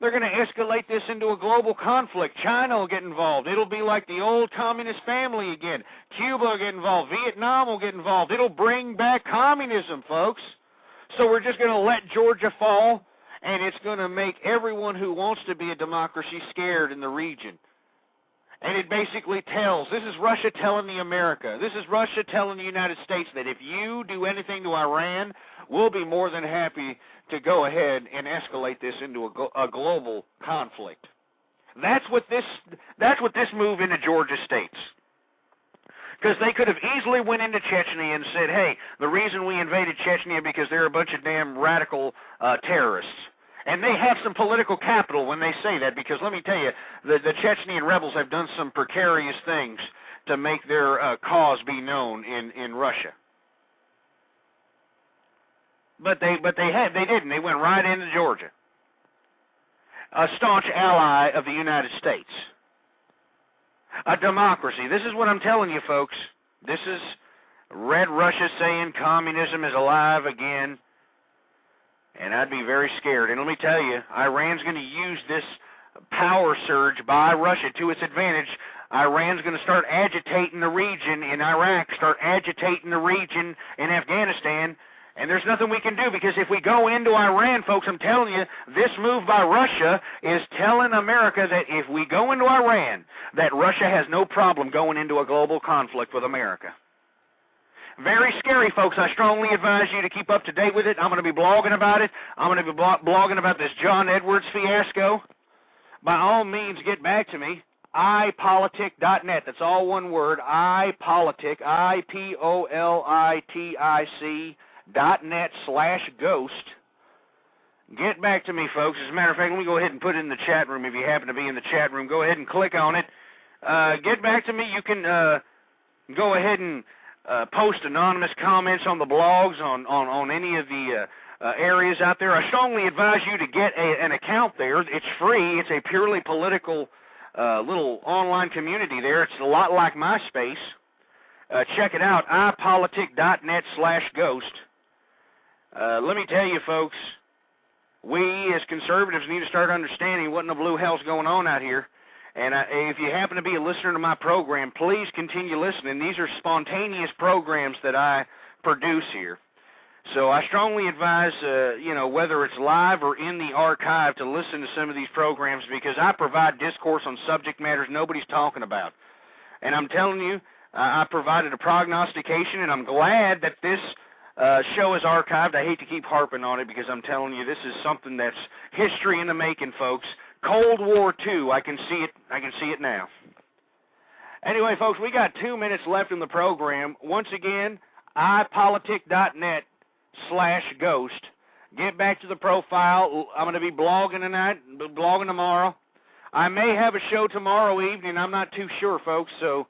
[SPEAKER 3] They're going to escalate this into a global conflict. China will get involved. It'll be like the old communist family again. Cuba will get involved. Vietnam will get involved. It'll bring back communism, folks. So we're just going to let Georgia fall, and it's going to make everyone who wants to be a democracy scared in the region. And it basically tells, this is Russia telling the America, this is Russia telling the United States that if you do anything to Iran, we'll be more than happy to go ahead and escalate this into a global conflict. That's what this move into Georgia states. Because they could have easily went into Chechnya and said, hey, the reason we invaded Chechnya because they're a bunch of damn radical terrorists. And they have some political capital when they say that, because let me tell you, the Chechnyan rebels have done some precarious things to make their cause be known in Russia. But they didn't. They went right into Georgia. A staunch ally of the United States. A democracy. This is what I'm telling you, folks. This is Red Russia saying communism is alive again. And I'd be very scared. And let me tell you, Iran's going to use this power surge by Russia to its advantage. Iran's going to start agitating the region in Iraq, start agitating the region in Afghanistan. And there's nothing we can do, because if we go into Iran, folks, I'm telling you, this move by Russia is telling America that if we go into Iran, that Russia has no problem going into a global conflict with America. Very scary, folks. I strongly advise you to keep up to date with it. I'm going to be blogging about it. I'm going to be blogging about this John Edwards fiasco. By all means, get back to me. ipolitic.net. That's all one word. ipolitic, ipolitic.net/ghost. Get back to me, folks. As a matter of fact, let me go ahead and put it in the chat room. If you happen to be in the chat room, go ahead and click on it. Get back to me. You can go ahead and post anonymous comments on the blogs, on any of the areas out there. I strongly advise you to get an account there. It's free. It's a purely political little online community there. It's a lot like MySpace. Check it out, ipolitic.net/ghost. Let me tell you, folks, we as conservatives need to start understanding what in the blue hell's going on out here. And if you happen to be a listener to my program, please continue listening. These are spontaneous programs that I produce here. So I strongly advise, whether it's live or in the archive, to listen to some of these programs, because I provide discourse on subject matters nobody's talking about. And I'm telling you, I provided a prognostication, and I'm glad that this show is archived. I hate to keep harping on it, because I'm telling you, this is something that's history in the making, folks. Cold War II, I can see it now. Anyway, folks, we got 2 minutes left in the program. Once again, ipolitic.net/ghost. Get back to the profile. I'm going to be blogging tonight, blogging tomorrow. I may have a show tomorrow evening. I'm not too sure, folks, so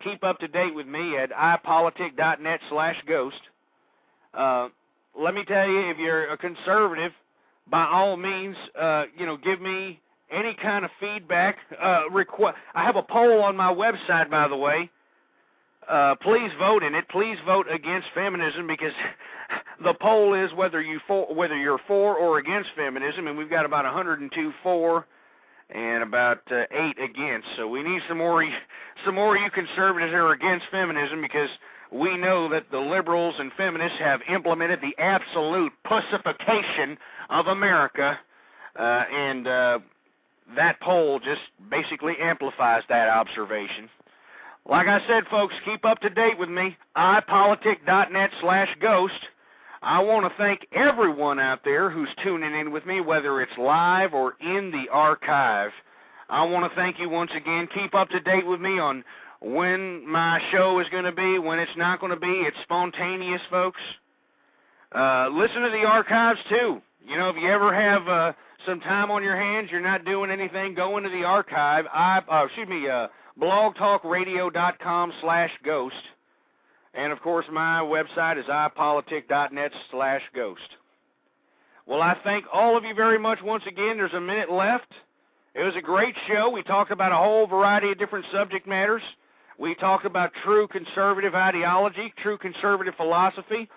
[SPEAKER 3] keep up to date with me at ipolitic.net/ghost. Let me tell you, if you're a conservative, by all means, give me any kind of feedback. I have a poll on my website, by the way. Please vote in it. Please vote against feminism, because the poll is whether you're for or against feminism, and we've got about 102 for and about 8 against. So we need some more you conservatives that are against feminism, because we know that the liberals and feminists have implemented the absolute pussification of America, and that poll just basically amplifies that observation. Like I said, folks, keep up to date with me, ipolitic.net/ghost. I want to thank everyone out there who's tuning in with me, whether it's live or in the archive. I want to thank you once again. Keep up to date with me on when my show is going to be, when it's not going to be. It's spontaneous, folks. Listen to the archives, too. If you ever have some time on your hands, you're not doing anything, go into the archive. blogtalkradio.com/ghost. And, of course, my website is ipolitic.net/ghost. Well, I thank all of you very much once again. There's a minute left. It was a great show. We talked about a whole variety of different subject matters. We talked about true conservative ideology, true conservative philosophy.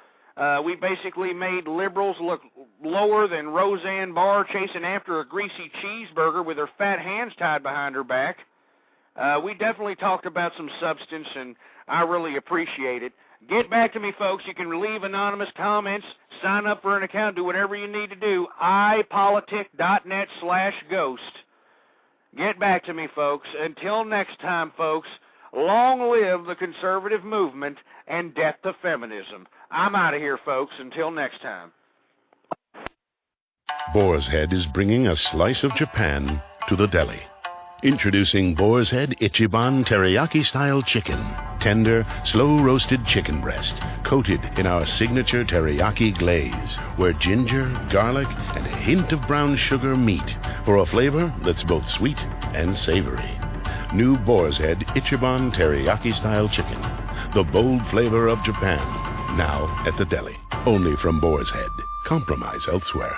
[SPEAKER 3] We basically made liberals look lower than Roseanne Barr chasing after a greasy cheeseburger with her fat hands tied behind her back. We definitely talked about some substance, and I really appreciate it. Get back to me, folks. You can leave anonymous comments, sign up for an account, do whatever you need to do. ipolitic.net/ghost. Get back to me, folks. Until next time, folks, long live the conservative movement and death to feminism. I'm out of here, folks. Until next time.
[SPEAKER 1] Boar's Head is bringing a slice of Japan to the deli. Introducing Boar's Head Ichiban Teriyaki-style chicken. Tender, slow-roasted chicken breast, coated in our signature teriyaki glaze, where ginger, garlic, and a hint of brown sugar meet for a flavor that's both sweet and savory. New Boar's Head Ichiban Teriyaki-style chicken. The bold flavor of Japan. Now at the deli. Only from Boar's Head. Compromise elsewhere.